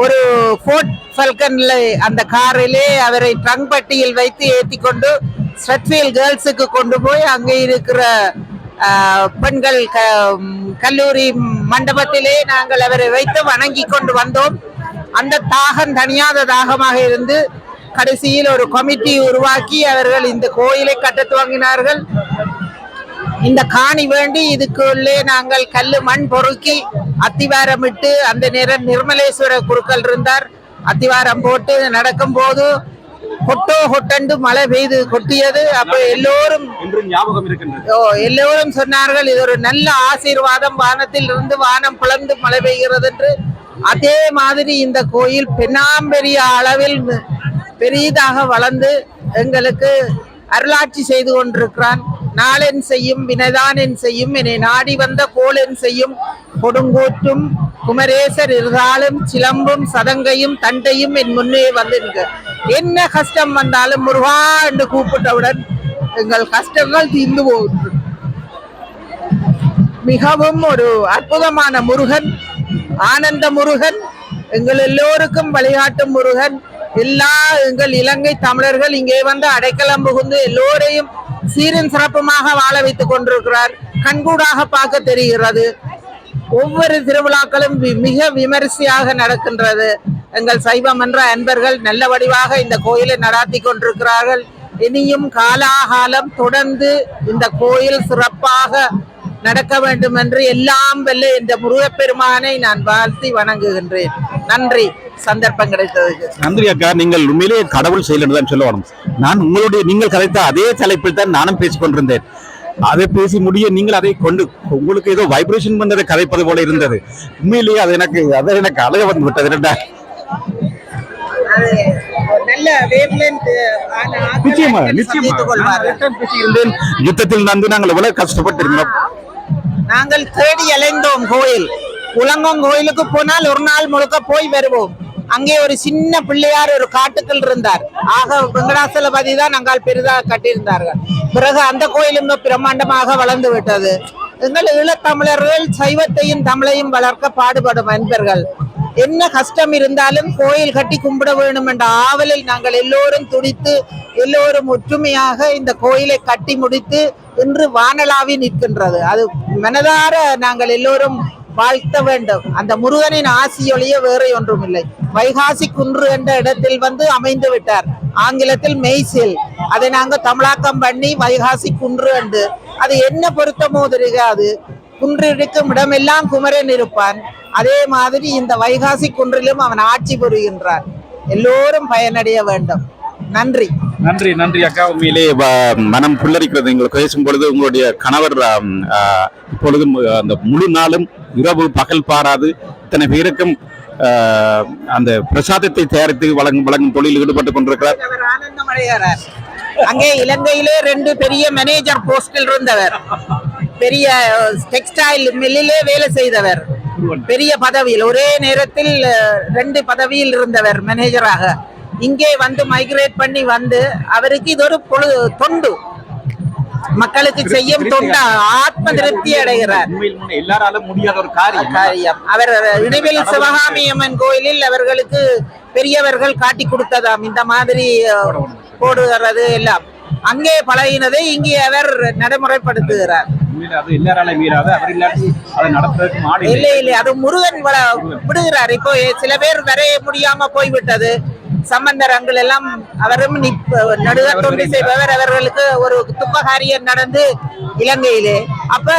ஒரு ஃபோர்ட் ஃபல்கன்ல அந்த காரிலே அவரை ட்ரங்க் பட்டியில் வைத்து ஏற்றி கொண்டு ஸ்ட்ரெட்ஃபீல்ட் கேர்ள்ஸுக்கு கொண்டு போய் அங்கே இருக்கிற பெண்கள் கல்லூரி மண்டபத்திலே நாங்கள் அவரை வைத்து வணங்கி கொண்டு வந்தோம். அந்த தாகம் தனியாத தாகமாக இருந்து கடைசியில் ஒரு கமிட்டி உருவாக்கி அவர்கள் இந்த கோயிலை கட்ட துவங்கினார்கள். இந்த காணி வேண்டி இதுக்குள்ளே நாங்கள் கல்லு மண் பொறுக்கி அத்திவாரமிட்டு, அந்த நேரம் நிர்மலேஸ்வர குருக்கள் இருந்தார், அத்திவாரம் போட்டு நடக்கும் போது கொட்டண்டு மழை பெய்து கொட்டியது. அப்ப எல்லோரும் சொன்னார்கள் இது ஒரு நல்ல ஆசீர்வாதம், வானத்தில் இருந்து வானம் பிளந்து மழை பெய்கிறது என்று. அதே மாதிரி இந்த கோயில் பெரிய அளவில் பெரிதாக வளர்ந்து எங்களுக்கு அருளாட்சி செய்து கொண்டிருக்கிறான். நாளென் செய்யும் வினைதான் செய்யும் என்னை நாடி வந்த கோளென் செய்யும் கொடுங்கோற்றும் குமரேசர் இருந்தாலும் சிலம்பும் சதங்கையும் தண்டையும் என் முன்னே வந்து என்ன கஷ்டம் வந்தாலும் முருகா என்று கூப்பிட்டவுடன் எங்கள் கஷ்டங்கள் தீர்ந்து போகின்றன. மிகவும் ஒரு அற்புதமான முருகன், ஆனந்த முருகன், எங்கள் எல்லோருக்கும் வழிகாட்டும் முருகன். எங்கள் இலங்கை தமிழர்கள் இங்கே வந்து அடைக்கலம் புகுந்து எல்லோரையும் சீரும் சிறப்புமாக வாழ வைத்துக் கொண்டிருக்கிறார். கண்கூடாக பார்க்க தெரிகிறது. ஒவ்வொரு திருவிழாக்களும் மிக விமரிசையாக நடக்கின்றது. எங்கள் சைவம் என்ற அன்பர்கள் நல்ல வடிவாக இந்த கோயிலை நடாத்தி கொண்டிருக்கிறார்கள். இனியும் காலாகாலம் தொடர்ந்து இந்த கோயில் சிறப்பாக நடக்க வேண்டும் என்று எல்லாம் வெல்ல இந்த முருகப்பெருமானை நான் வாழ்த்தி வணங்குகின்றேன். நன்றி, சந்தர்ப்பம் கிடைத்ததுக்கு. நன்றி அக்கா. நீங்கள் உண்மையிலேயே கடவுள் செயல் தான் சொல்லணும். நான் நீங்கள் கதைத்த அதே தலைப்பில் தான் நானும் பேசிக் கொண்டிருந்தேன். அதை பேசி முடிய நீங்கள் அதை கொண்டு உங்களுக்கு ஏதோ வைப்ரேஷன் பண்றதை கதைப்பது போல இருந்தது. உண்மையிலேயே அது எனக்கு அழக வந்து விட்டது. யுத்தத்தில் நாங்கள் எவ்வளவு கஷ்டப்பட்டிருந்தோம். நாங்கள் தேடி அலைந்தோம் கோயில். உலங்கம் கோயிலுக்கு போனால் ஒரு நாள் முழுக்க போய் வருவோம். அங்கே ஒரு சின்ன பிள்ளையார் ஒரு காட்டுக்குள் இருந்தார். ஆக வெங்கடாசலபதி தான் நாங்கள் பெரிதாக கட்டியிருந்தார்கள். பிறகு அந்த கோயிலும் பிரம்மாண்டமாக வளர்ந்து விட்டது. எங்கள் ஈழத்தமிழர்கள் சைவத்தையும் தமிழையும் வளர்க்க பாடுபடும் அன்பர்கள். என்ன கஷ்டம் இருந்தாலும் கோயில் கட்டி கும்பிட வேண்டும் என்ற ஆவலில் நாங்கள் எல்லோரும் துடித்து எல்லோரும் ஒற்றுமையாக இந்த கோயிலை கட்டி முடித்து இன்று வானளாவி நிற்கின்றது. அது மனதார நாங்கள் எல்லோரும் வாழ்த்த வேண்டும். அந்த முருகனின் ஆசியொழிய வேறு ஒன்றும் இல்லை. வைகாசி குன்று என்ற இடத்தில் வந்து அமைந்து விட்டார். ஆங்கிலத்தில் மெய்சில், அதை நாங்கள் தமிழாக்கம் பண்ணி வைகாசி குன்று என்று. அது என்ன பொருத்தமோ தெரியாது. குன்று இருக்கும் இடமெல்லாம் குமரன் இருப்பான். அதே மாதிரி இந்த வைகாசி குன்றிலும் அவன் ஆட்சி புரிகின்றான். எல்லோரும் பயனடைய வேண்டும். நன்றி. நன்றி நன்றி அக்கா. உண்மையிலே மனம் புல்லரிக்கிறது. நீங்கள் பேசும் பொழுது உங்களுடைய கணவர் இப்பொழுதும் அந்த முழு நாளும் இரவு பகல் பாராது இத்தனை பேருக்கும் அந்த பிரசாதத்தை தயாரித்து வழங்கும் தொழில் ஈடுபட்டுக் கொண்டிருக்கிறார். ஆனந்தம் அடைகிறார். அங்கே இலங்கையிலே 2 பெரிய மேனேஜர் போஸ்டில் இருந்தவர். பெரிய டெக்ஸ்டைல் மில்லிலே வேலை செய்தவர். பெரிய பதவியில் ஒரே நேரத்தில் 2 பதவியில் இருந்தவர் மேனேஜராக. இங்கே வந்து மைக்ரேட் பண்ணி வந்து அவருக்கு இது ஒரு தொண்டு. மக்களுக்கு செய்யும் தொண்ட ஆத்ம திருப்தி அடைகிறார். உண்மையில் எல்லாராலும் முடியாத ஒரு காரியம். அவர் இணைவில் சிவகாமி அம்மன் கோயிலில் அவர்களுக்கு பெரியவர்கள் காட்டி கொடுத்ததாம் இந்த மாதிரி போடுகிறது எல்லாம். அங்கே பழகினதை இங்கே அவர் நடைமுறைப்படுத்துகிறார். இல்லை அது முருகன் விடுகிறார். இப்போ சில பேர் வரைய முடியாம போய்விட்டது. சம்பந்தர் அங்கள் எல்லாம் அவரும் நடுக தொண்டு செய்பவர். அவர்களுக்கு ஒரு துப்பகாரியம் நடந்து இலங்கையிலே. அப்ப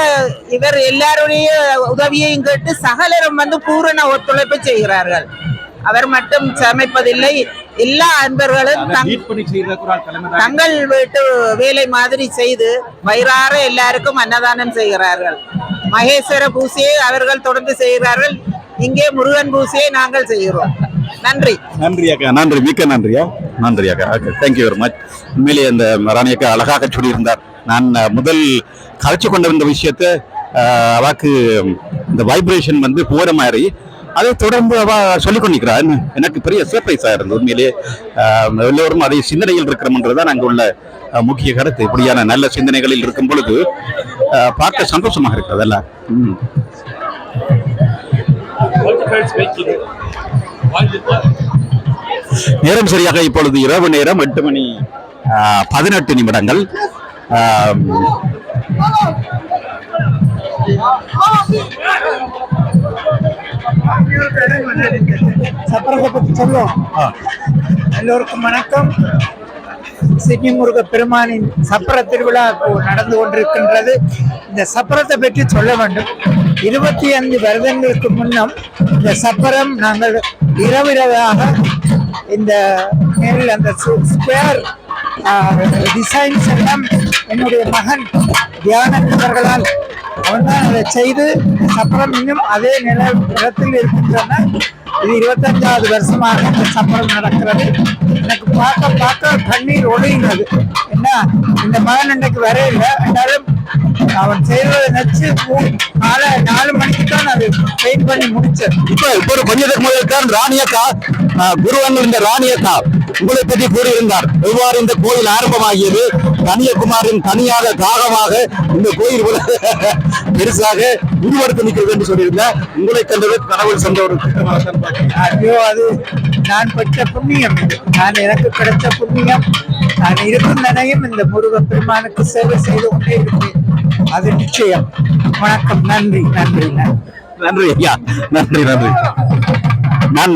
இவர் எல்லாருடைய உதவியையும் கேட்டு சகலரும் பூரண ஒத்துழைப்பு செய்கிறார்கள். அவர் மட்டும் சமைப்பதில்லை, எல்லா அன்பர்களும் தங்கள் வீட்டு வேலை மாதிரி செய்து வயிறார எல்லாருக்கும் அன்னதானம் செய்கிறார்கள். மகேஸ்வர பூசையை அவர்கள் தொடர்ந்து செய்கிறார்கள். இங்கே முருகன் பூசையை நாங்கள் செய்கிறோம். நன்றி. நன்றி அக்கா, நன்றி, மிக்க நன்றியா, நன்றி அக்கா. Thank you very much. உண்மையிலேயே அந்த ராணி அக்கா அழகாக சொல்லியிருந்தார். நான் முதல் கரைச்சி கொண்டு வந்த விஷயத்த அவாக்கு இந்த வைப்ரேஷன் போற மாதிரி அதை தொடர்ந்து அவ சொல்லிக் கொண்டிருக்கிறார். எனக்கு பெரிய சர்ப்ரைஸா இருந்தது. உண்மையிலேயே எல்லோரும் அதை சிந்தனையில் இருக்கிறோம்ன்றதுதான் அங்கே உள்ள முக்கிய கருத்து. இப்படியான நல்ல சிந்தனைகளில் இருக்கும் பொழுது பார்க்க சந்தோஷமாக இருக்கிறது எல்லாம். நேரம் சரியாக இப்பொழுது இரவு நேரம் 8:18 சப்பரத்தை பற்றி சொல்லுவோம். எல்லோருக்கும் வணக்கம். சிட்னி முருக பெருமானின் சப்பர திருவிழா நடந்து கொண்டிருக்கின்றது. இந்த சப்பரத்தை பற்றி சொல்ல வேண்டும். 25 வருடங்களுக்கு முன்னம் இந்த சப்பரம் நாங்கள் இரவிரவாக இந்த நேரில் அந்த ஸ்கொயர் டிசைன்ஸ் எல்லாம் என்னுடைய மகன் தியானவர்களால் அவன்தான் அதை செய்து சப்பரம் இன்னும் அதே நிலத்தில் இருக்கின்றன. இது 25வது வருஷமாக இந்த சப்பரம் நடக்கிறது. எனக்கு பார்க்க கண்ணீர் ஒழுகினது. என்ன இந்த மகன் இன்றைக்கு வரையில என்றாலும் அவன் செய்வதை நினைச்சு 4 மணிக்கு தான் அது பெயிண்ட் பண்ணி முடிச்சது. இப்போ ஒரு கொஞ்சத்துக்கு முதல் ராணி அக்கா குருவன் இந்த ராணி அக்கா உங்களை பற்றி கூறியிருந்தார். எவ்வாறு இந்த கோயில் ஆரம்பமாகியது, கன்னியாகுமரியின் தனியாக காகமாக இந்த கோயில் பெருசாக உருவெடுத்து நிற்கிறது என்று சொல்லியிருந்தார். உங்களை கண்டது கடவுள் சென்ற ஒரு ஐயோ, அது நான் பெற்ற புண்ணியம். எனக்கு கிடைச்ச புண்ணியம். நான் இருக்கும் நிலையும் இந்த முருக பெருமானுக்கு சேவை செய்து கொண்டே இருப்பேன். அது நிச்சயம். வணக்கம். நன்றி நன்றி நன்றி ஐயா, நன்றி நன்றி. நான்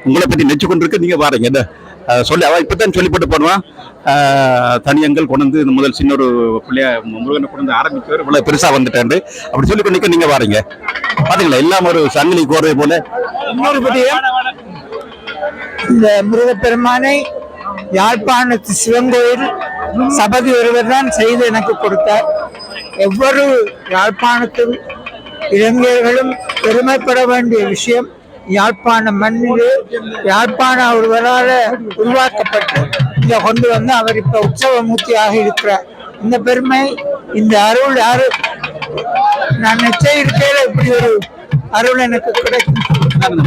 உங்களை பற்றி நினைச்சு கொண்டிருக்க நீங்க பாருங்க என்ன சொல்லி அவ இப்பதான் சொல்லிப்பட்டு போடுவான். தனியங்கள் கொண்டு இந்த முதல் சின்ன ஒரு பிள்ளைய முருகனை கொண்டு ஆரம்பிச்சவர் இவ்வளவு பெருசா வந்துட்டேன் அப்படி சொல்லி கொண்டிருக்க நீங்க பாருங்க. பாத்தீங்களா எல்லாம் ஒரு சங்கிலி கோரை போல. இன்னொரு பற்றிய இந்த முருகப்பெருமானை யாழ்ப்பாணத்து சிவன் கோயில் சபதி ஒருவர் தான் செய்து எனக்கு கொடுத்தார். ஒவ்வொரு யாழ்ப்பாணத்தில் இளைஞர்களும் பெருமைப்பட வேண்டிய விஷயம். யாழ்ப்பாண மண்ணிலே யாழ்ப்பாண ஒருவரால் உருவாக்கப்பட்டு இங்க கொண்டு வந்து அவர் இப்ப உற்சவமூர்த்தியாக இருக்கிறார். இந்த பெருமை, இந்த அருள் யாரு நான் நிச்சயம் இருக்கையில இப்படி ஒரு அருள் எனக்கு கிடைக்கும்.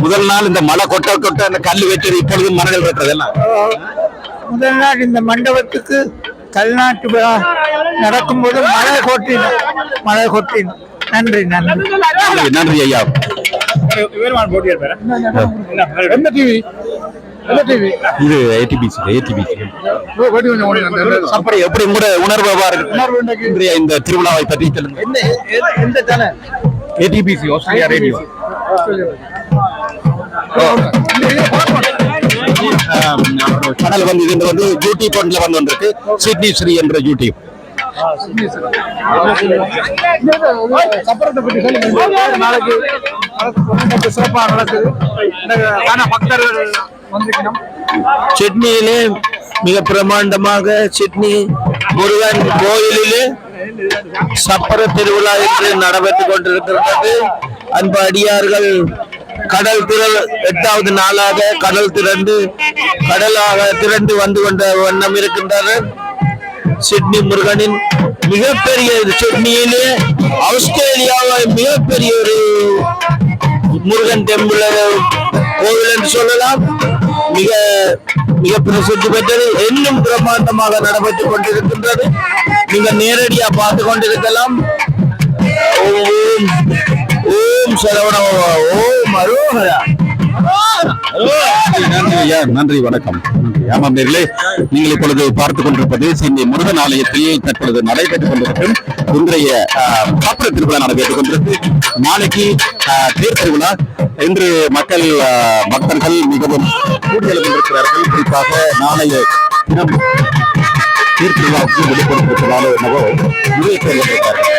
முதல் நாள் இந்த மலை கொட்ட அந்த கல் வெட்டது இப்பொழுது மரங்கள் வெட்டுறதெல்லாம் முதல் நாள் இந்த மண்டபத்துக்கு கல்நாட்டு விழா நடக்கும்போது மழை கொட்டினோம். நன்றி நன்றி நன்றி ஐயா. இது அப்படி எப்படி உங்களோட உணர்வு இன்றைய இந்த திருவிழாவை பற்றி சொல்லுங்க. ATBC ஆஸ்திரேலியா ரேடியோ சேனல் இது யூடியூப் ஒன்றில் வந்திருக்கு. சிட்னி ஸ்ரீ என்ற யூடியூப். சிட்னியிலே மிக பிரமாண்டமாக சிட்னி முருகன் கோயிலிலே சப்பர திருவிழா என்று நடைபெற்றுக் கொண்டிருக்கிறது. அன்பு அடியார்கள் கடல் 8வது நாளாக கடல் திரண்டு வந்து கொண்ட வண்ணம் இருக்கின்றனர். சிட்னி முருகனின் மிகப்பெரிய சிட்னியிலே ஆஸ்திரேலியாவை மிகப்பெரிய ஒரு முருகன் டெம்பிள் கோவில் என்று சொல்லலாம். மிக மிக பிரசித்தி பெற்றது. இன்னும் பிரமாண்டமாக நடைபெற்றுக் கொண்டிருக்கின்றது. நீங்க நேரடியா பார்த்து கொண்டிருக்கலாம். ஓம் ஓம் சரவண ஓம் அரோஹரா. நன்றி ஐயா, நன்றி, வணக்கம். ஆமாம் நேர்களே, நீங்கள் இப்பொழுது பார்த்துக் கொண்டிருப்பது சென்னை முருகன் ஆலயத்தில் தற்பொழுது நடைபெற்றுக் கொண்டிருக்கும் இன்றைய சாப்பிட திருவிழா நடைபெற்றுக் கொண்டிருக்கு. நாளைக்கு தேர் திருவிழா. இன்று பக்தர்கள் மிகவும் கூடுதல் கொண்டிருக்கிறார்கள். குறிப்பாக நாளைய தினம் தேர் திருவிழாவுக்கு வெளிப்படுத்திருப்பதால் என்னவோ நிறைய பேர் வந்திருக்கிறார்கள்.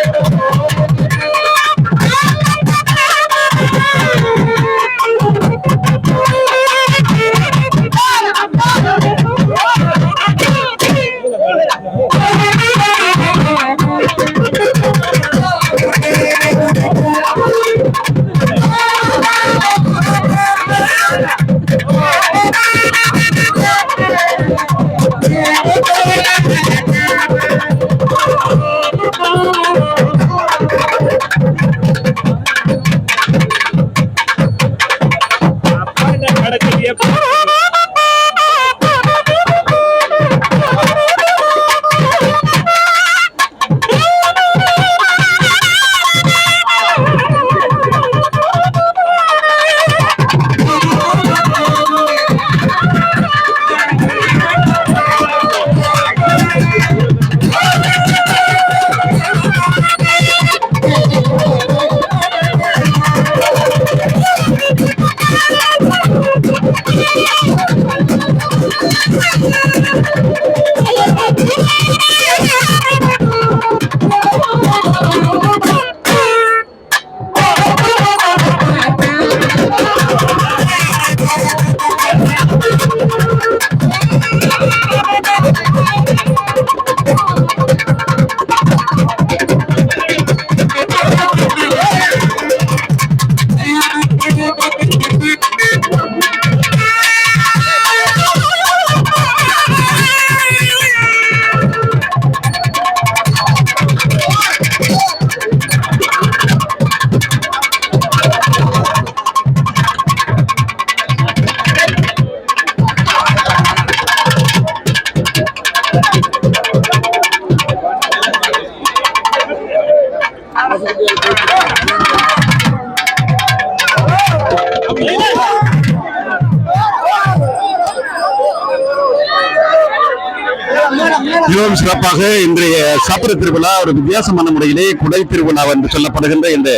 மிகவும் சிறப்பாக இன்றைய சாப்பிட திருவிழா ஒரு வித்தியாசமான முறையிலே குடை திருவிழா என்று சொல்லப்படுகின்ற இந்த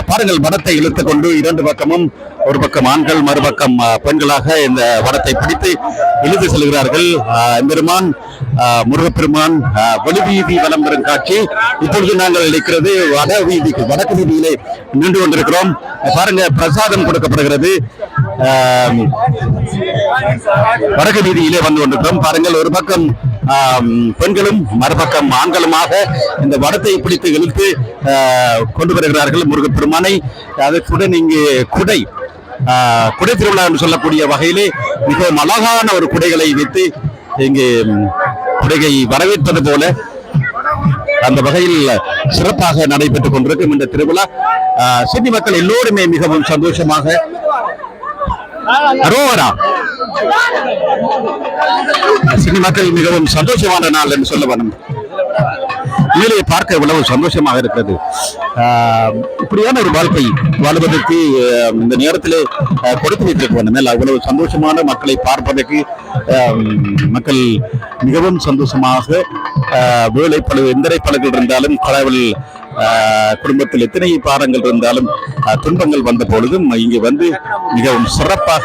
பாருங்கள் வடத்தை இழுத்துக் கொண்டு இரண்டு பக்கமும் ஒரு பக்கம் ஆண்கள் மறுபக்கம் பெண்களாக இந்த வடத்தை பிடித்து இழுத்து செல்கிறார்கள். பெருமான் முருகப்பெருமான் வெளிவீதி வலம் பெறும் காட்சி இப்பொழுது நாங்கள் இருக்கிறது வடக்கு வீதியிலே நின்று கொண்டிருக்கிறோம். பாருங்க, பிரசாதம் கொடுக்கப்படுகிறது. வடக்கு வீதியிலே வந்து கொண்டிருக்கிறோம். பாருங்கள், ஒரு பக்கம் பெண்களும் மறுபக்கம் ஆண்களுமாக இந்த வடத்தை பிடித்து இழுத்து கொண்டு வருகிறார்கள் முருகப்பெருமானை. அதற்குடன் இங்கு குடை திருவிழா என்று சொல்லக்கூடிய வகையிலே மிகவும் அழகான ஒரு குடைகளை வைத்து இங்கு குடையை வரவேற்பது போல அந்த வகையில் சிறப்பாக நடைபெற்றுக் கொண்டிருக்கும் இந்த திருவிழா. சிட்னி மக்கள் எல்லோருமே மிகவும் சந்தோஷமாக சிட்னி மக்கள் மிகவும் சந்தோஷமான நாள் என்று சொல்ல வேண்டும். மேலே பார்க்க இவ்வளவு சந்தோஷமாக இருக்கிறது. இப்படியான ஒரு வாழ்க்கை வாழ்வதற்கு இந்த நேரத்திலே கொடுத்து வைத்திருக்க வேண்டும். அவ்வளவு சந்தோஷமான மக்களை பார்ப்பதற்கு மக்கள் மிகவும் சந்தோஷமாக வேலைப்பழு எந்திரை பழுக்கள் இருந்தாலும் கடவுள் குடும்பத்தில் எத்தனை பாரங்கள் இருந்தாலும் துன்பங்கள் வந்த பொழுதும் இங்கு வந்து மிகவும் சிறப்பாக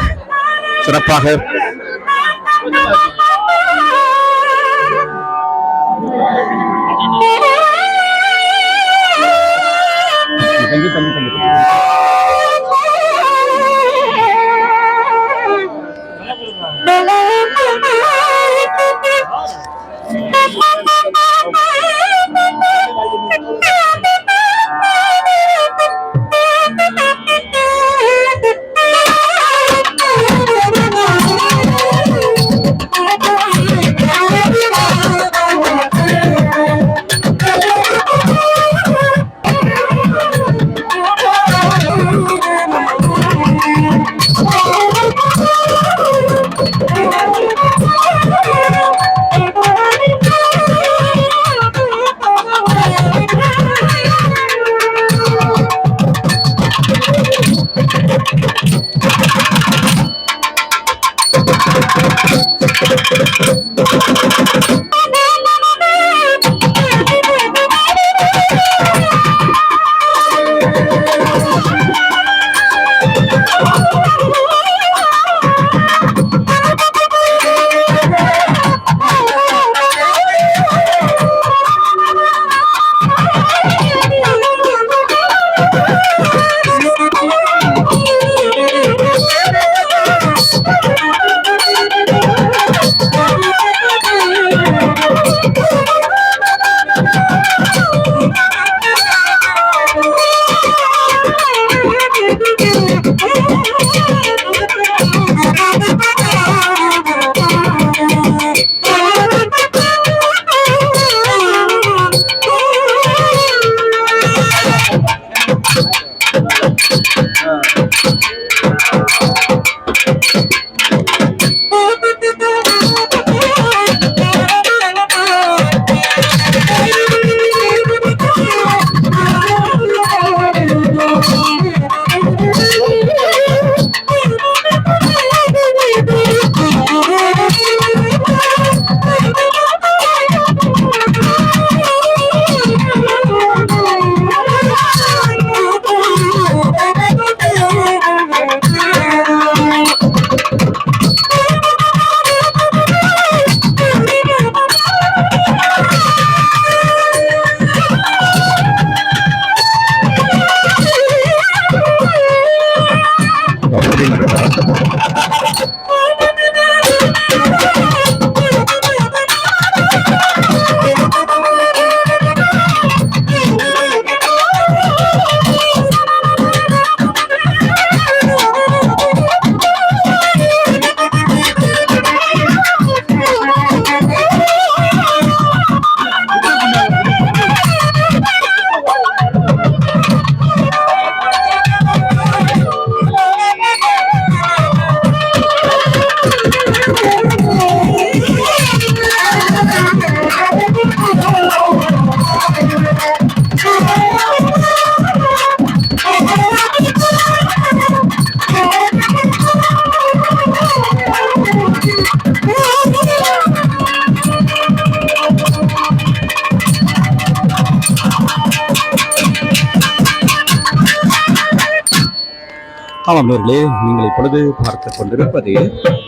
ஆமாம் நேயர்களே, நீங்கள் இப்பொழுது பார்த்து கொண்டிருப்பது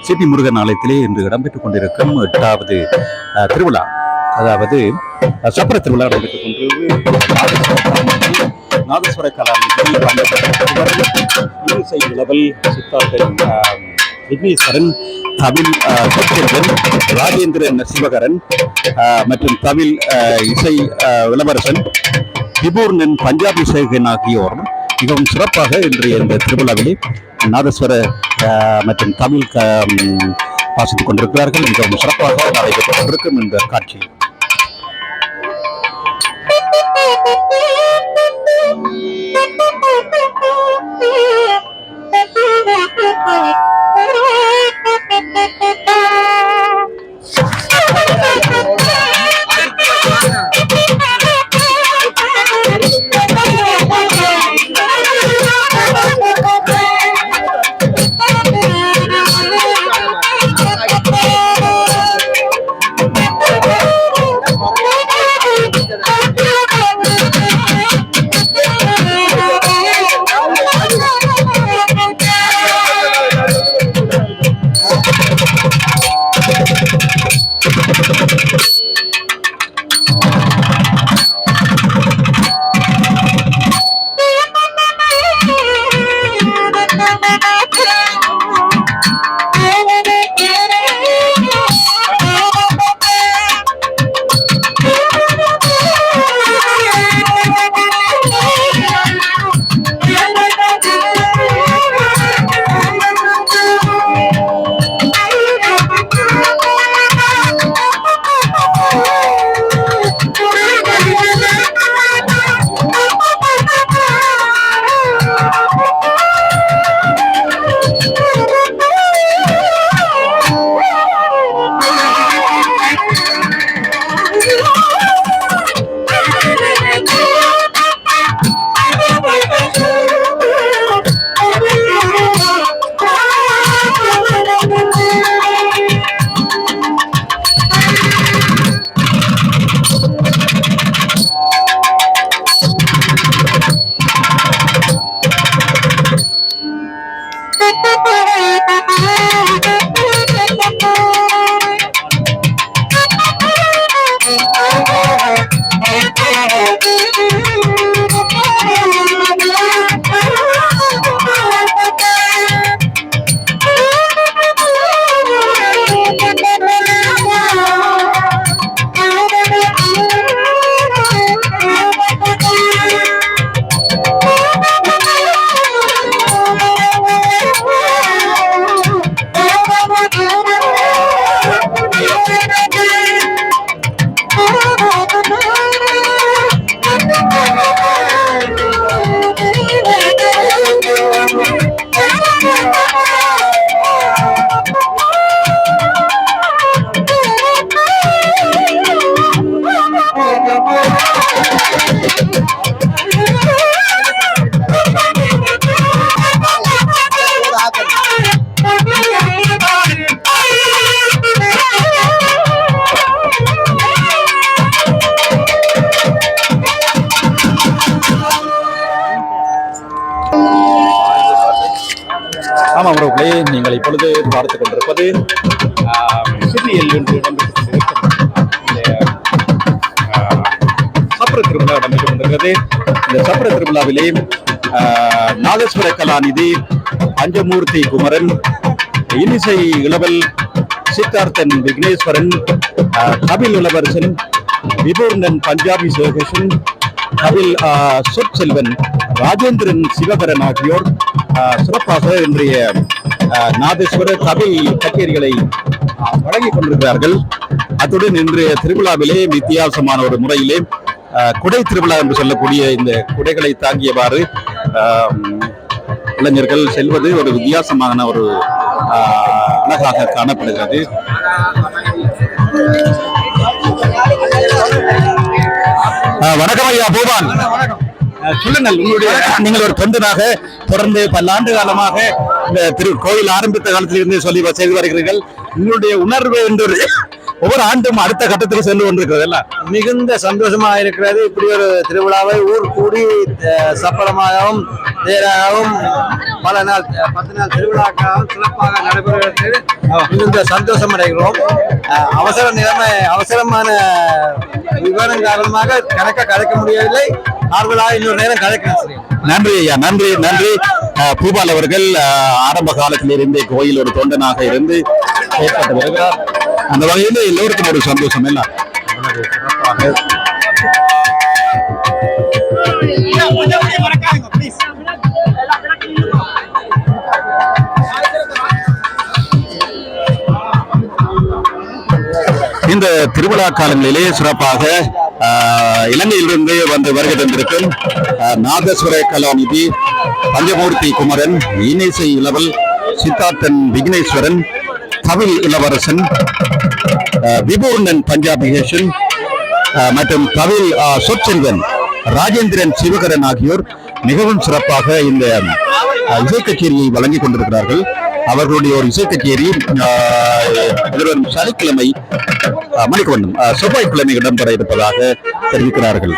சிட்டி முருகன் ஆலயத்திலே இன்று இடம்பெற்றுக் கொண்டிருக்கும் 8வது திருவிழா, அதாவது சப்பர திருவிழா இடம்பெற்றுக் கொண்டிருக்கிறது. நாதஸ்வர கலாநிதி இளவல் சித்தார்த்தன் விக்னேஸ்வரன், தமிழ் சொற்கொள்வன் ராஜேந்திரன் சிவகரன் மற்றும் தமிழ் இசை இளவரசன் விபூர்ணன் பஞ்சாபி சேகன் ஆகியோர் மிகவும் சிறப்பாக இன்றைய இந்த திருவிழாவிலே நாதஸ்வர மற்றும் தமிழ் வாசித்துக் கொண்டிருக்கிறார்கள். மிகவும் சிறப்பாக நடைபெற்றுக் கொண்டிருக்கும் இந்த காட்சி. ஆமாம் உறவுகளே, நீங்கள் இப்பொழுது பார்த்துக் கொண்டிருப்பது சிட்னியில் இன்று இடம்பெற்று சப்பர திருவிழா இடம்பெற்றுக் கொண்டிருக்கிறது. இந்த சப்பர திருவிழாவிலே நாதஸ்வர கலாநிதி பஞ்சமூர்த்தி குமரன், இனிசை இளவல் சித்தார்த்தன் விக்னேஸ்வரன், கபில் இளவரசன், விபூர்ணன் பஞ்சாபி சேகேஷன், கபில் சொற்செல்வன், ராஜேந்திரன் சிவகரன் ஆகியோர் சிறப்பாக இன்றைய நாதேஸ்வர கபில் கச்சேரிகளை வழங்கிக் கொண்டிருக்கிறார்கள். அத்துடன் இன்றைய திருவிழாவிலே வித்தியாசமான ஒரு முறையிலே குடை திருவிழா என்று சொல்லக்கூடிய இந்த குடைகளை தாங்கியவாறு இளைஞர்கள் செல்வது ஒரு வித்தியாசமான ஒரு அழகாக காணப்படுகிறது. வணக்கம் ஐயா பூபான், சொல்லுங்கள், உங்களுடைய நீங்கள் ஒரு தொண்டனாக தொடர்ந்து பல்லாண்டு காலமாக இந்த கோயில் ஆரம்பித்த காலத்திலிருந்து சொல்லி செய்து வருகிறீர்கள். உங்களுடைய உணர்வு என்று ஒவ்வொரு ஆண்டும் அடுத்த கட்டத்துக்கு சென்று கொண்டிருக்கிறது எல்லாம் மிகுந்த சந்தோஷமாக இருக்கிறது. இப்படி ஒரு திருவிழாவை ஊர் கூடி சப்பரமாகவும் தேராகவும் பல நாள் 10 நாள் திருவிழாக்காகவும் சிறப்பாக நடைபெறுவதற்கு மிகுந்த சந்தோஷம் அடைகிறோம். அவசரமான விவரம் காரணமாக கலைக்க முடியவில்லை. ஆர்வலாக இன்னொரு நேரம் கலைக்க. நன்றி ஐயா, நன்றி நன்றி. பூபால் அவர்கள் ஆரம்ப காலத்திலிருந்தே கோயில் ஒரு தொண்டனாக இருந்து செயல்பட்டு வருகிறார். அந்த வகையில் எல்லோருக்கும் ஒரு சந்தோஷம் எல்லாம் இந்த திருவிழா காலங்களிலே சிறப்பாக இலங்கையிலிருந்து வந்து வருகை தந்திருக்கும் நாதஸ்வர கலாநிதி பஞ்சமூர்த்தி குமரன், இனிசை இளவல் சித்தார்த்தன் விக்னேஸ்வரன், கபில் இளவரசன், விபூர்ணன் பஞ்சாபி ஹேஷன் மற்றும் கபில் சொற்செல்வன், ராஜேந்திரன் சிவகரன் ஆகியோர் மிகவும் சிறப்பாக இந்த இசை கச்சேரியை வழங்கிக் கொண்டிருக்கிறார்கள். அவர்களுடைய ஒரு இசை கச்சேரி எதிர்வரும் சனிக்கிழமை மணிக்கவண்ணம் செவ்வாய்க்கிழமை இடம்பெற இருப்பதாக தெரிவிக்கிறார்கள்.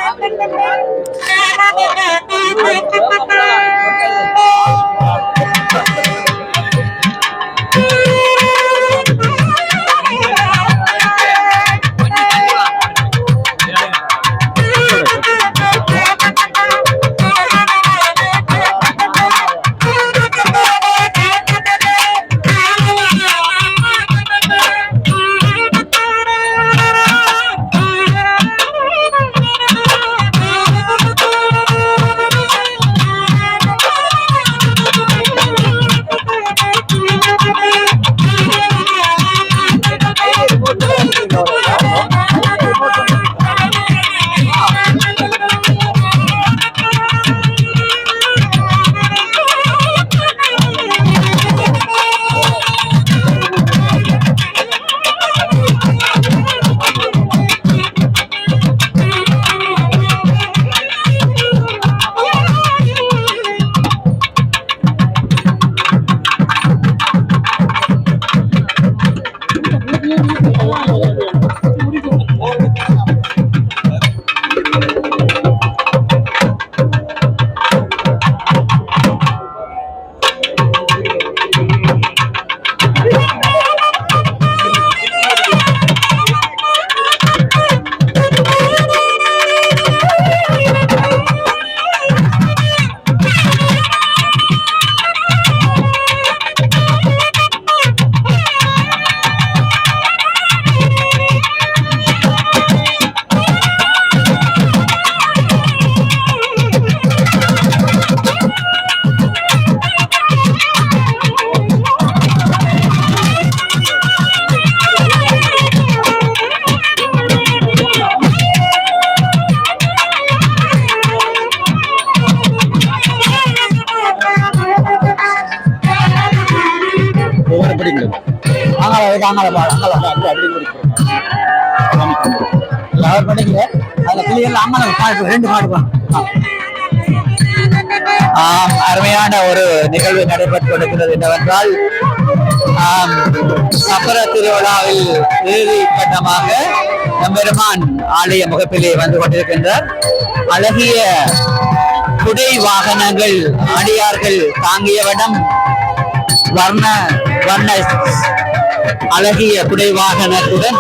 அருமையான ஒரு நிகழ்வு நடைபெற்று கொண்டிருக்கிறது என்னவென்றால் சப்பர திருவிழாவில் இறுதி கட்டமாக எம்பெருமான் ஆலய முகப்பிலே வந்து கொண்டிருக்கின்றார். அழகிய குடை வாகனங்கள் அடியார்கள் தாங்கிய வண்ணம் வர்ண வண்ண அழகிய குடைகளுடன்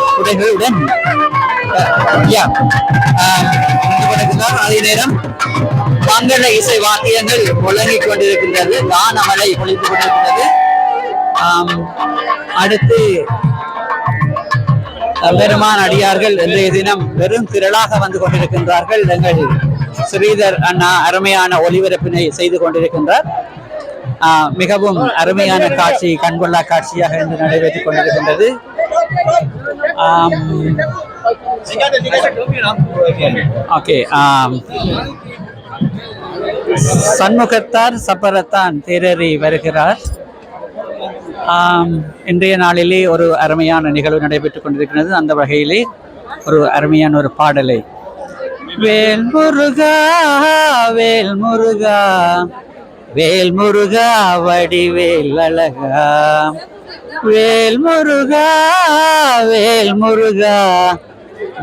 அதே நேரம் மங்கள இசை வாத்தியங்கள் முழங்கிக் கொண்டிருக்கின்றது, கானமழை பொழித்துக் கொண்டிருக்கிறது. அடுத்து பெருமான் அடியார்கள் இன்றைய தினம் பெரும் திரளாக வந்து கொண்டிருக்கின்றார்கள். எங்கள் ஸ்ரீதர் அண்ணா அருமையான ஒளிபரப்பினை செய்து கொண்டிருக்கின்றார். மிகவும் அருமையான காட்சி, கண்கொள்ளா காட்சியாக இன்று நடைபெற்றுக் கொண்டிருக்கின்றது. ஓகே, சண்முகத்தார் சப்பரத்தான் தேரறி வருகிறார். இன்றைய நாளிலே ஒரு அருமையான நிகழ்வு நடைபெற்றுக் கொண்டிருக்கிறது. அந்த வகையிலே ஒரு அருமையான ஒரு பாடலை வேல் முருகா வேல் முருகா வேல் முருகா வடிவேல் அழகா வேல் முருகா வேல் முருகா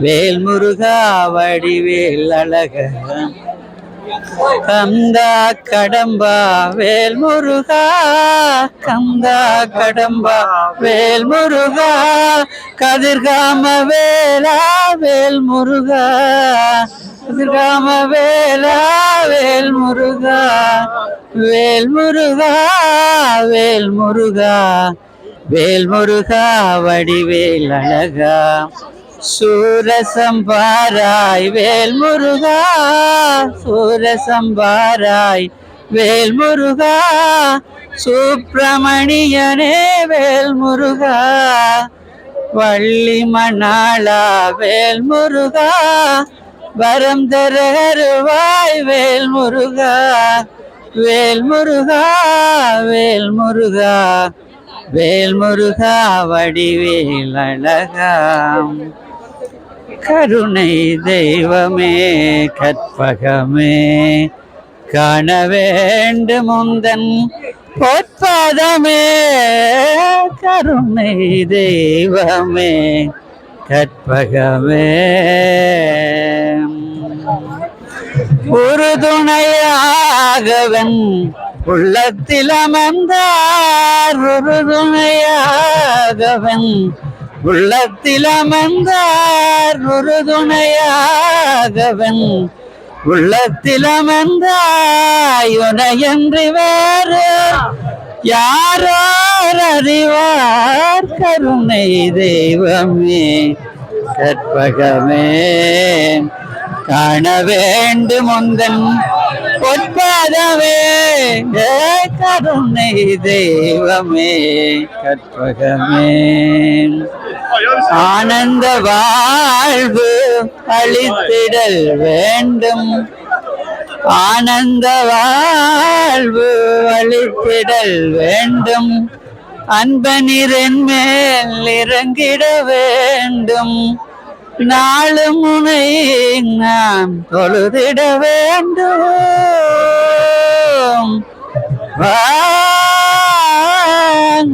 வேல் முருகா வடிவேல் அழகா கந்தா கடம்பா வேல் முருகா கந்தா கடம்பா வேல் முருகா கதிர்காம வேலா வேல் முருகா கதிர்காம வேலா வேல் முருகா வேல் முருகா வேல் முருகா வேல் முருகா வடிவேல் அழகா சூரசம்பாராய் வேல் முருகா சூரசம்பாராய் வேல் முருகா சுப்பிரமணியனே வேல் முருகா வள்ளி மணாளா வேல் முருகா வரம் தருவாய் வேல் முருகா வேல் முருகா வேல் முருகா வேல் முருகா வடிவேல் அழகா கருணை தெய்வமே கற்பகமே காண வேண்டும் முந்தன் பொற்பாதமே கருணை தெய்வமே கற்பகமே உறுதுணையாகவன் உள்ளத்தில் அமர்ந்தார் உறுதுணையாகவன் உள்ளத்தில் அமர்ந்தார் உறுதுணையாகவன் உள்ளத்தில் அமர்ந்தாய் உனையன்றி வேறு யாரார் அறிவார் கருணை தெய்வமே கற்பகமே காண வேண்டும் உந்தன் பொற்பாதமே கருணை தெய்வமே கற்பகமே ஆனந்த வாழ்வு அளித்திடல் வேண்டும் ஆனந்த வாழ்வு அளித்திடல் வேண்டும் அன்பனின் மேல் இறங்கிட வேண்டும் நாளும் முனை நாம் தொழுதிட வேண்டும்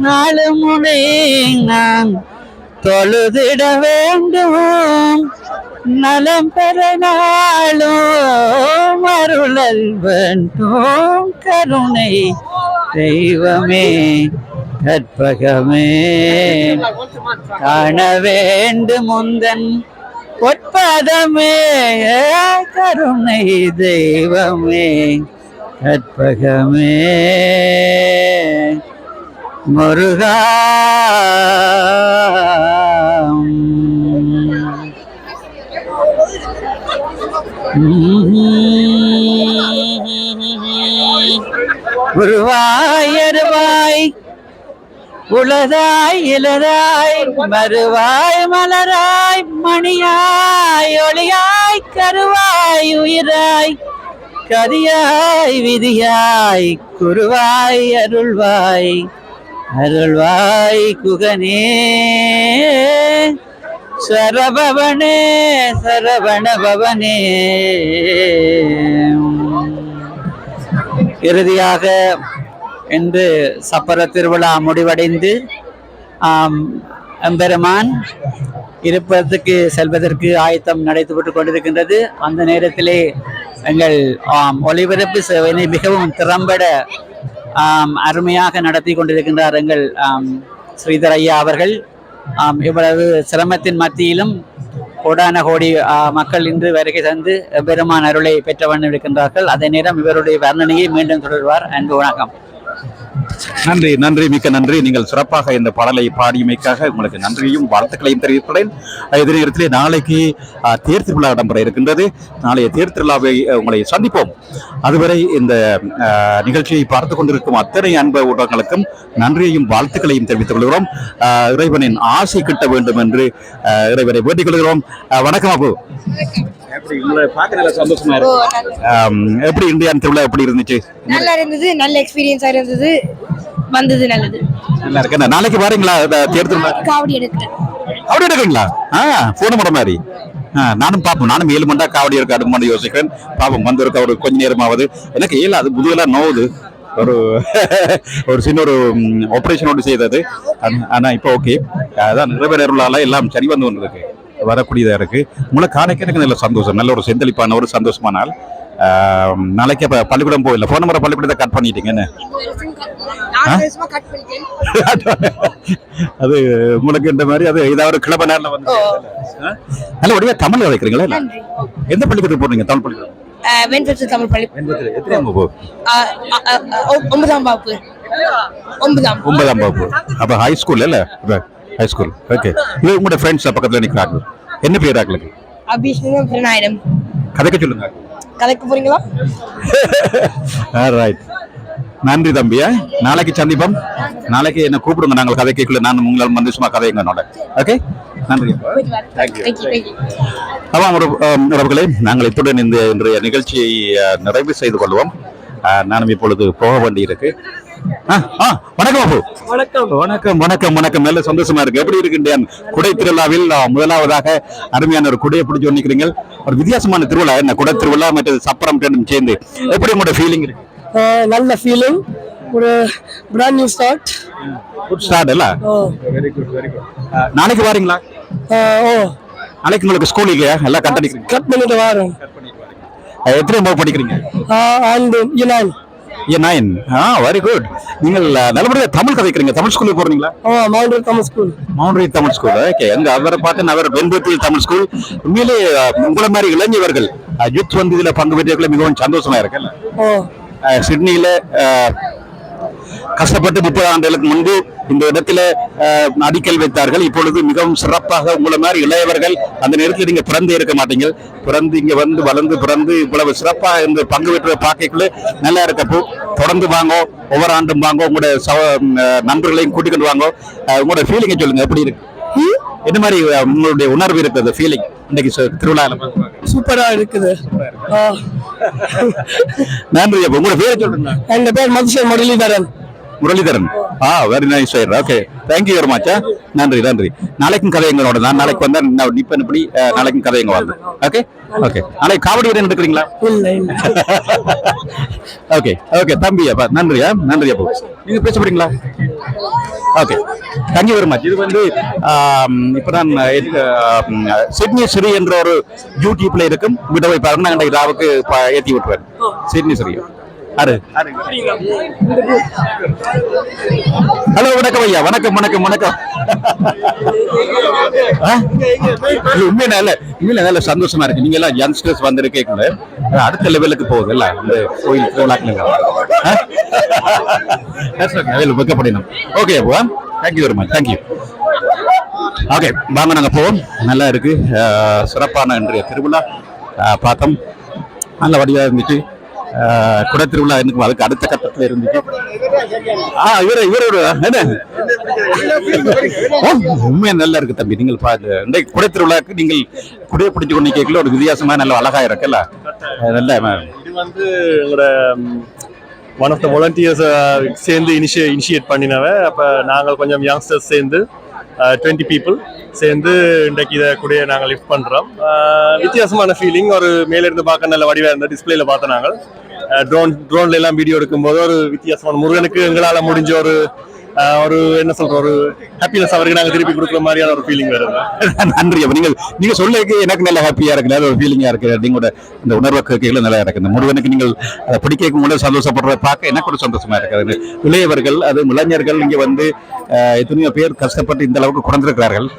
நாளும் முனை நாம் தொழுதிட வேண்டும் நலம் பெற நாளும் அருளல் வேண்டும் கருணை தெய்வமே கற்பகமே காண வேண்டும் முந்தன் பொற்பாதமே கருணை தெய்வமே கற்பகமே முருகா குருவாய் அருவாய் உளதாய் இளதாய் மறுவாய் மலராய் மணியாய் ஒளியாய் கருவாய் உயிராய் கதியாய் விதியாய் குருவாய் அருள்வாய் அருள்வாய் குகனே சரபவனே சரவண பவனே. இறுதியாக இன்று சப்பர திருவிழா முடிவடைந்து எம்பெருமான் இருப்பதற்கு செல்வதற்கு ஆயத்தம் நடைபெற்றுக் கொண்டிருக்கின்றது. அந்த நேரத்திலே எங்கள் ஒளிபரப்பு சேவையை மிகவும் திறம்பட அருமையாக நடத்தி கொண்டிருக்கின்றார் எங்கள் ஸ்ரீதர் ஐயா அவர்கள். இவ்வளவு சிரமத்தின் மத்தியிலும் கோடான கோடி மக்கள் இன்று வருகை தந்து பெருமான் அருளை பெற்ற வண்ணம் இருக்கின்றார்கள். அதே நேரம் இவருடைய வர்ணனையை மீண்டும் தொடர்வார். அன்பு வணக்கம். நன்றி, நன்றி, மிக்க நன்றி. நீங்கள் சிறப்பாக இந்த பாடலை பாடியமைக்காக உங்களுக்கு நன்றியும் வாழ்த்துக்களையும் தெரிவித்துள்ளேன். இதே நேரத்திலே நாளைக்கு தேர் திருவிழா இடம்பெற இருக்கின்றது. நாளைய தேர் திருவிழாவை உங்களை சந்திப்போம். அதுவரை இந்த நிகழ்ச்சியை பார்த்து கொண்டிருக்கும் அத்தனை அன்பு ஊடகங்களுக்கும் நன்றியையும் வாழ்த்துக்களையும் தெரிவித்துக் கொள்கிறோம். இறைவனின் ஆசை கிட்ட வேண்டும் என்று இறைவனை வேண்டிக் கொள்கிறோம். வணக்கம் அபு. எப்படி உங்களை பார்க்க சந்தோஷமா இருக்கு. எப்படி இந்தியான் திருவிழா எப்படி இருந்துச்சு? நல்லா இருந்தது, நல்ல எக்ஸ்பீரியன்ஸா இருந்தது, வந்தது நல்லது. நல்லா இருக்கு. நாளைக்கு பாருங்களா தேர் திருவிழா? காவடி எடுக்கிறேன். காவடி எடுக்கிறீங்களா? போன முறை மாதிரி நானும் பார்ப்போம். நானும் 7 மண்டா காவடி எடுக்க அடுமாதிரி யோசிக்கிறேன். பாப்போம் வந்திருக்க ஒரு கொஞ்ச நேரமாவது. எனக்கு அது முதுகெல்லாம் நோவுது. ஒரு சின்ன ஒரு ஆபரேஷனோடு செய்தது. ஆனா இப்போ ஓகே. அதான் நிறைவேறலால எல்லாம் சரி வந்து கொண்டிருக்கு, வரக்கூடியதா இருக்கு. உங்களை காணிக்க எனக்கு நல்ல சந்தோஷம். நல்ல ஒரு செந்தளிப்பான ஒரு சந்தோஷமான நாள். நாளைக்கு அப்ப பள்ளிக்கூடம் போயில போன முறை பள்ளிக்கூடத்தை கட் பண்ணிட்டீங்க என்ன? அது உங்களுக்கு இந்த மாதிரி அது ஏதாவது கிளம்ப நேரில் வந்து நல்ல உடனே தமிழ் வைக்கிறீங்களா? எந்த பள்ளிக்கூடத்துக்கு போறீங்க? தமிழ் பள்ளிக்கூடம். தமிழ் பள்ளி. எத்தனை வகுப்பு? 9ஆம் வகுப்பு. 9ஆம் வகுப்பு. அப்ப ஹை ஸ்கூல் இல்ல? High school. ஓகே. இது உங்களோட ஃப்ரெண்ட்ஸ் பக்கத்துல நிக்கிறாங்க. என்ன பேர் ஆங்களுக்கு? அபிஷேகம் பிரணாயிரம். கதைக்க சொல்லுங்க. கதைக்க போறீங்களா? ரைட். நன்றி தம்பியா. நாளைக்கு சந்திப்போம். நாளைக்கு என்ன கூப்பிடுங்க, நாங்கள் கதைக்குள்ள நான் உங்களால் வந்து சும்மா கதைங்க என்னோட. ஓகே, நன்றி. ஆமாம் உறவுகளே, நாங்கள் இத்துடன் இந்த இன்றைய நிகழ்ச்சியை நிறைவு செய்து கொள்வோம். நானும் இப்பொழுது போக வேண்டி இருக்கு. வணக்கம் அபு. வணக்கம் வணக்கம் வணக்கம் வணக்கம். நல்ல சந்தோஷமா இருக்கு. எப்படி இருக்கின்றேன்? குடை திருவிழாவில் முதலாவதாக அருமையான ஒரு குடையை பிடிச்சி நிற்கிறீங்க. ஒரு வித்தியாசமான திருவிழா என்ன? குடை திருவிழா மற்றும் சப்பரம் சேர்ந்து எப்படி உங்களோட ஃபீலிங் இருக்கு? நல்ல ஃபீலிங். ஒரு brand new start. Good start இல்ல? Very good very good. நாளைக்கு வாரீங்களா? நாளைக்கு உங்களுக்கு ஸ்கூல் இல்லையா? எல்லாம் கட் பண்ணிட்டு வரேன். எத்தனை வகுப்பு படிக்கிறீங்க? E9. Very good. நீங்கள் நல்லபடியாக தமிழ் கதைக்கிறீங்க. தமிழ் ஸ்கூலுக்கு போறீங்களா? மவுண்டரி தமிழ் ஸ்கூல். மவுண்டரி தமிழ் ஸ்கூல். ஓகே. எங்க அவரை பார்த்து அவர் வெண்பத்தில் தமிழ் ஸ்கூல். உண்மையிலே உங்களை மாதிரி இளைஞர்கள் யூத் வந்து இதுல பங்கு பெற்றவர்களை மிகவும் சந்தோஷமா இருக்குல்ல? சிட்னியில கஷ்டப்பட்டு 30 ஆண்டுகளுக்கு முன்பு இந்த இடத்துல அடிக்கல் வைத்தார்கள். இப்பொழுது மிகவும் சிறப்பாக உங்களை மாதிரி இளையவர்கள் அந்த நேரத்தில் நீங்க பிறந்தே இருக்க மாட்டீங்க. பிறந்து இங்க வந்து வளர்ந்து பிறந்து இவ்வளவு சிறப்பாக இந்த பங்கு பெற்ற பார்க்கக்குள்ள நல்லா இருக்கப்போ தொடர்ந்து வாங்க. ஒவ்வொரு ஆண்டும் வாங்க. உங்களோட நண்பர்களையும் கூட்டிக்கொண்டு வாங்க. உங்களோட ஃபீலிங்கை சொல்லுங்க. எப்படி இருக்கு? என்ன மாதிரி உங்களுடைய உணர்வு இருக்குது? ஃபீலிங் இன்னைக்கு திருவிழாவில் சூப்பரா இருக்குது. நன்றி. அப்ப உங்களோட பேரை சொல்லுங்க. என் பேர் Madhusoor Muralitharan. Muralitharan. Very nice sir. Okay, thank you very much. நன்றி நன்றி. நாளைக்கும் கதை எங்களோட தான். நாளைக்கு வந்தா இப்ப இப்படி நாளைக்கும் கதை எங்க வந்து. Okay okay. நாளைக்கு காவடி வரை எடுக்கிறீங்களா? ஓகே ஓகே தம்பி. அப்பா நன்றியா. நன்றி. அப்போ நீங்க பேச போறீங்களா? Okay, thank you very much. இது வந்து இப்ப நான் சிட்னி ஸ்ரீ என்ற ஒரு யூடியூப்ல இருக்கும். விடவை பாருங்க. நாங்கள் ராவுக்கு ஏற்றி விட்டுருவேன். சிட்னி ஸ்ரீ. ஹலோ, வணக்கம் ஐயா. வணக்கம் வணக்கம் வணக்கம். உண்மையில நல்ல சந்தோஷமா இருக்கு. நீங்க எல்லாம் யங்ஸ்டர்ஸ் வந்திருக்கீங்க. அடுத்த லெவலுக்கு போகுது இல்ல இந்த கோயில் திருவிழாக்கள். வைக்கப்படணும். Okay, thank you very much. Thank you. Okay, வாங்க நாங்க போவோம். நல்லா இருக்கு. சிறப்பான இன்றைய திருவிழா பார்த்தோம். நல்ல வடிவா இருந்துச்சு. குடை திருவிழா எனக்கு அதுக்கு அடுத்த கட்டத்துல இருந்துச்சு. உண்மையா நல்லா இருக்கு தம்பி. நீங்கள் இன்றைக்கு குடை திருவிழாக்கு நீங்கள் குடையை பிடிச்சு கொண்டு கேட்கல ஒரு வித்தியாசமா நல்ல அழகா இருக்குல்ல? நல்ல இது வந்து எங்களோட ஒன் ஆஃப் த வாலண்டியர்ஸ் சேர்ந்து இனிஷியேட் பண்ணினவ. அப்போ நாங்கள் கொஞ்சம் யங்ஸ்டர்ஸ் சேர்ந்து 20 people சேர்ந்து இன்றைக்கு இதை கூட நாங்கள் லிஃப்ட் பண்ணுறோம். வித்தியாசமான ஃபீலிங். ஒரு மேலிருந்து பார்க்க நல்ல வடிவாக இருந்த டிஸ்பிளேல பார்த்த நாங்கள் ட்ரோன்ல எல்லாம் வீடியோ எடுக்கும்போது ஒரு வித்தியாசமான முருகனுக்கு எங்களால் முடிஞ்ச ஒரு ஒரு என்ன சொல்ற ஒரு ஹாப்பினஸ் அவருக்கு நாங்க திருப்பி கொடுக்குற மாதிரியான ஒரு ஃபீலிங் வருது. நன்றி. அப்ப நீங்க சொல்லுக்கு எனக்கு நல்ல ஹாப்பியா இருக்கு, நல்ல ஒரு ஃபீலிங்கா இருக்கு. நீங்களோட இந்த உணர்வு கேட்கல நல்லா இருக்கு. இந்த முருகனுக்கு நீங்கள் அதை பிடிக்க கூட சந்தோஷப்படுறத பார்க்க எனக்கு ஒரு சந்தோஷமா இருக்கு. இளையவர்கள் அது இளைஞர்கள் இங்க வந்து எத்தனையோ பேர் கஷ்டப்பட்டு இந்த அளவுக்கு குறைந்திருக்கிறார்கள்.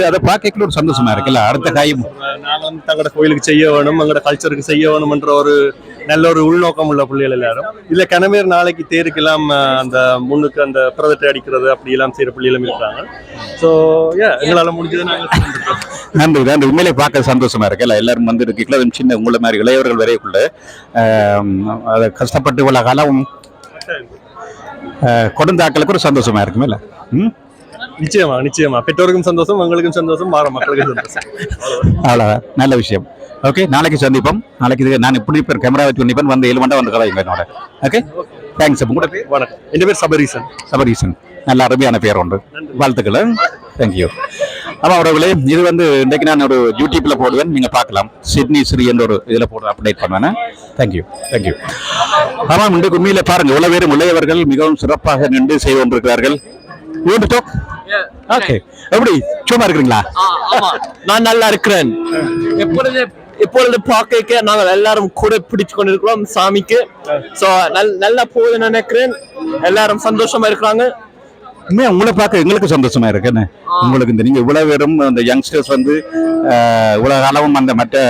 அதை பார்க்க ஒரு சந்தோஷமா இருக்குல்ல. அடுத்த காயம் நாங்க தங்களோட கோயிலுக்கு செய்ய வேணும், எங்களோட கல்ச்சருக்கு செய்ய வேணும் என்ற ஒரு நல்ல ஒரு உள்நோக்கம் உள்ள பிள்ளைகள் எல்லாரும் இல்ல கனமேர் நாளைக்கு தேருக்கெல்லாம் அந்த முன்னுக்கு அந்த பிரதத்தை அடிக்கிறது அப்படி எல்லாம் செய்யற பிள்ளைகளும் இருக்காங்க. ஸோ எங்களால முடிஞ்சது நாங்கள் நன்றி நன்றி. உண்மையிலே பார்க்க சந்தோஷமா இருக்குல்ல. எல்லாரும் வந்து இருக்கீங்களா சின்ன உங்களை மாதிரி இளையவர்கள் வரைக்குள்ள அதை கஷ்டப்பட்டு இவ்வளவு காலம் கொடுந்தாக்களுக்கு ஒரு சந்தோஷமா இருக்குமே இல்ல. நிச்சயமா நிச்சயமா பெற்றோருக்கும் சந்தோஷம், எங்களுக்கும் சந்தோஷம், மாற மக்களுக்கும் சந்தோஷம். அவ்வளவுதான், நல்ல விஷயம். ஓகே, நாளைக்கு சந்திப்போம். நாளைக்கு நான் இப்படி இப்போ கேமரா வச்சு நிற்பேன், வந்து 7 மண்டா வந்து கலாய்ங்க என்னோட. Okay, thanks. உங்களோட பேர்? வணக்கம், என் பேர் சபரீசன். சபரீசன், நல்ல அருமையான பேர் உண்டு. வாழ்த்துக்கள். தேங்க்யூ. ஆமாம் உறவுகளே, இது வந்து இன்றைக்கு நான் ஒரு யூடியூப்ல போடுவேன், நீங்க பார்க்கலாம். சிட்னி ஸ்ரீ என்ற ஒரு இதில் போட்டு அப்டேட் பண்ணுவேன். Thank you thank you. ஆமாம், இன்றைக்கு உண்மையில பாருங்க, இவ்வளவு பேரும் இளையவர்கள் மிகவும் சிறப்பாக நின்று செய்து கொண்டிருக்கிறார்கள். ஓகே, எப்படி சும்மா இருக்கிறீங்களா? நான் நல்லா இருக்கிறேன். எப்பொழுது பார்க்க நாங்கள் எல்லாரும் கூட பிடிச்சு கொண்டிருக்கிறோம் சாமிக்கு. சோ நல்லா போகுது நினைக்கிறேன். எல்லாரும் சந்தோஷமா இருக்கிறாங்க. உங்களை பார்க்க எங்களுக்கு சந்தோஷமா இருக்கு. என்ன உங்களுக்கு இந்த நீங்க இவ்வளவு பேரும் அந்த யங்ஸ்டர்ஸ் வந்து இவ்வளவு காலமும் அந்த மற்ற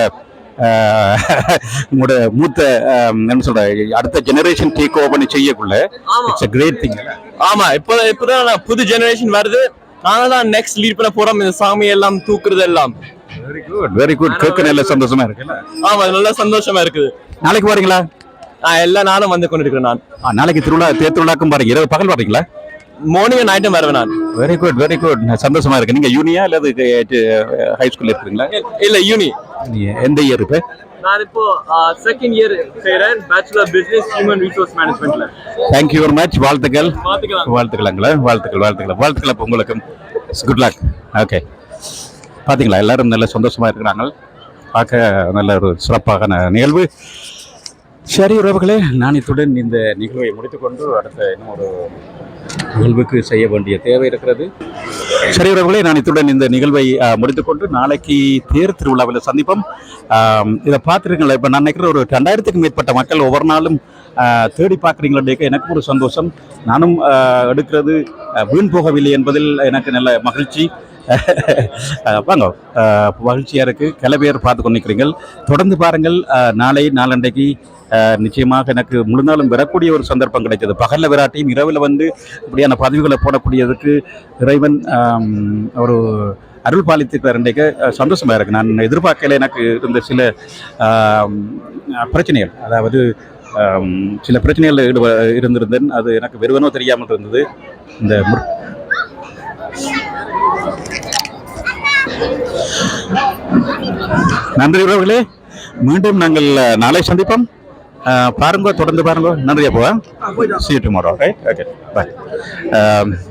உங்களோட மூத்த என்ன சொல்ற அடுத்த ஜெனரேஷன் டேக் ஓவர் பண்ணி செய்யக்குள்ள இட்ஸ் a great thing. ஆமா, இப்பதான் புது ஜெனரேஷன் வருது. நாங்க தான் நெக்ஸ்ட் லீட் பண்ண போறோம். இந்த சாமி எல்லாம் தூக்குறது எல்லாம். Very good. கேட்க நல்ல சந்தோஷமா இருக்கு. ஆமா, நல்ல சந்தோஷமா இருக்குது. நாளைக்கு வரீங்களா? எல்லா நாளும் வந்து கொண்டிருக்கிறேன் நான். நாளைக்கு திருவிழாக்கும் பாருங்க. இரவு பகல் வரீங்களா? மார்னிங் நைட்டும் வருவேன் நான். Very good. சந்தோஷமா இருக்கு. நீங்க யூனியா அல்லது ஹை ஸ்கூல்ல இருக்கீங்களா? இல்ல யூனி. எந்த இயர் இப்ப? நான் இப்போ செகண்ட் இயர் செய்றேன், பேச்சுலர் பிசினஸ் ஹியூமன் ரிசோர்ஸ் மேனேஜ்மென்ட்ல. Thank you very much. வாழ்த்துக்கள். வாழ்த்துக்கள் உங்களுக்கு. Good luck. ஓகே, பாத்தீங்களா எல்லாரும் நல்ல சந்தோஷமா இருக்கிறாங்க. பார்க்க நல்ல ஒரு சிறப்பான நிகழ்வு. சரி உறவுகளே, நான் இத்துடன் இந்த நிகழ்வை முடித்துக்கொண்டு அடுத்த இன்னும் ஒரு நிகழ்வுக்கு செய்ய வேண்டிய தேவை இருக்கிறது. சரி உறவுகளே, நான் இத்துடன் இந்த நிகழ்வை முடித்துக்கொண்டு நாளைக்கு தேர் திருவிழாவில் சந்திப்போம். இதை பார்த்துருக்கீங்களா? இப்போ நான் நினைக்கிற ஒரு 2000க்கும் மேற்பட்ட மக்கள் ஒவ்வொரு நாளும் தேடி பார்க்குறீங்களே, எனக்கு ஒரு சந்தோஷம். நானும் எடுக்கிறது வீண் போகவில்லை என்பதில் எனக்கு நல்ல மகிழ்ச்சி. வாங்க, மகிழ்ச்சியாக இருக்குது. பல பேர் பார்த்து கொண்டிருக்கிறீர்கள். தொடர்ந்து பாருங்கள். நாளண்டைக்கு நிச்சயமாக எனக்கு முழு நாளும் வரக்கூடிய ஒரு சந்தர்ப்பம் கிடைச்சது. பகலில் விராட்டியும் இரவில் வந்து இப்படியான பதிவுகளை போடக்கூடியதுக்கு இறைவன் ஒரு அருள் பாலித்திருக்கிறார். இன்றைக்கு சந்தோஷமாக இருக்குது. நான் எதிர்பார்க்கல. எனக்கு இருந்த சில பிரச்சனைகள், அதாவது சில பிரச்சனைகள் இருந்திருந்தேன். அது எனக்கு வெறுவனோ தெரியாமல் இருந்தது. இந்த நன்றி உறவுகளே, மீண்டும் நாங்கள் நாளை சந்திப்போம். பாருங்க, தொடர்ந்து பாருங்க. நன்றியா போவேன். See you tomorrow. Right? Okay. Bye.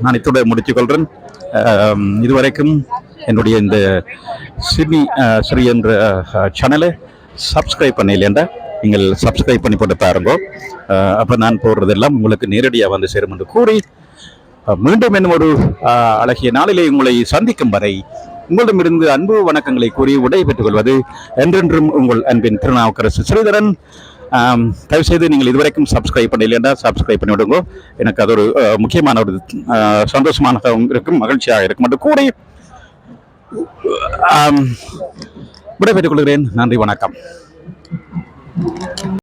நான் இத்தோட முடித்துக் கொள்கிறேன். இதுவரைக்கும் என்னுடைய இந்த சிட்னி ஸ்ரீ என்ற சேனலை சப்ஸ்கிரைப் பண்ணலையேண்டா நீங்கள் சப்ஸ்கிரைப் பண்ணி போட்டு பாருங்க. அப்போ நான் போடுறதெல்லாம் உங்களுக்கு நேரடியாக வந்து சேரும் என்று கூறி மீண்டும் என்னும் ஒரு அழகிய நாளிலே உங்களை சந்திக்கும் வரை உங்களிடமிருந்து அன்பு வணக்கங்களை கூறி விடை பெற்றுக் கொள்வது என்றென்றும் உங்கள் அன்பின் திருநாவுக்கரசு ஸ்ரீதரன். தயவுசெய்து நீங்கள் இதுவரைக்கும் சப்ஸ்கிரைப் பண்ணலையா சப்ஸ்கிரைப் பண்ணி விடுங்க. எனக்கு அது ஒரு முக்கியமான ஒரு சந்தோஷமாக இருக்கும், மகிழ்ச்சியாக இருக்கும் என்று கூறி விடை பெற்றுக் கொள்கிறேன். நன்றி, வணக்கம்.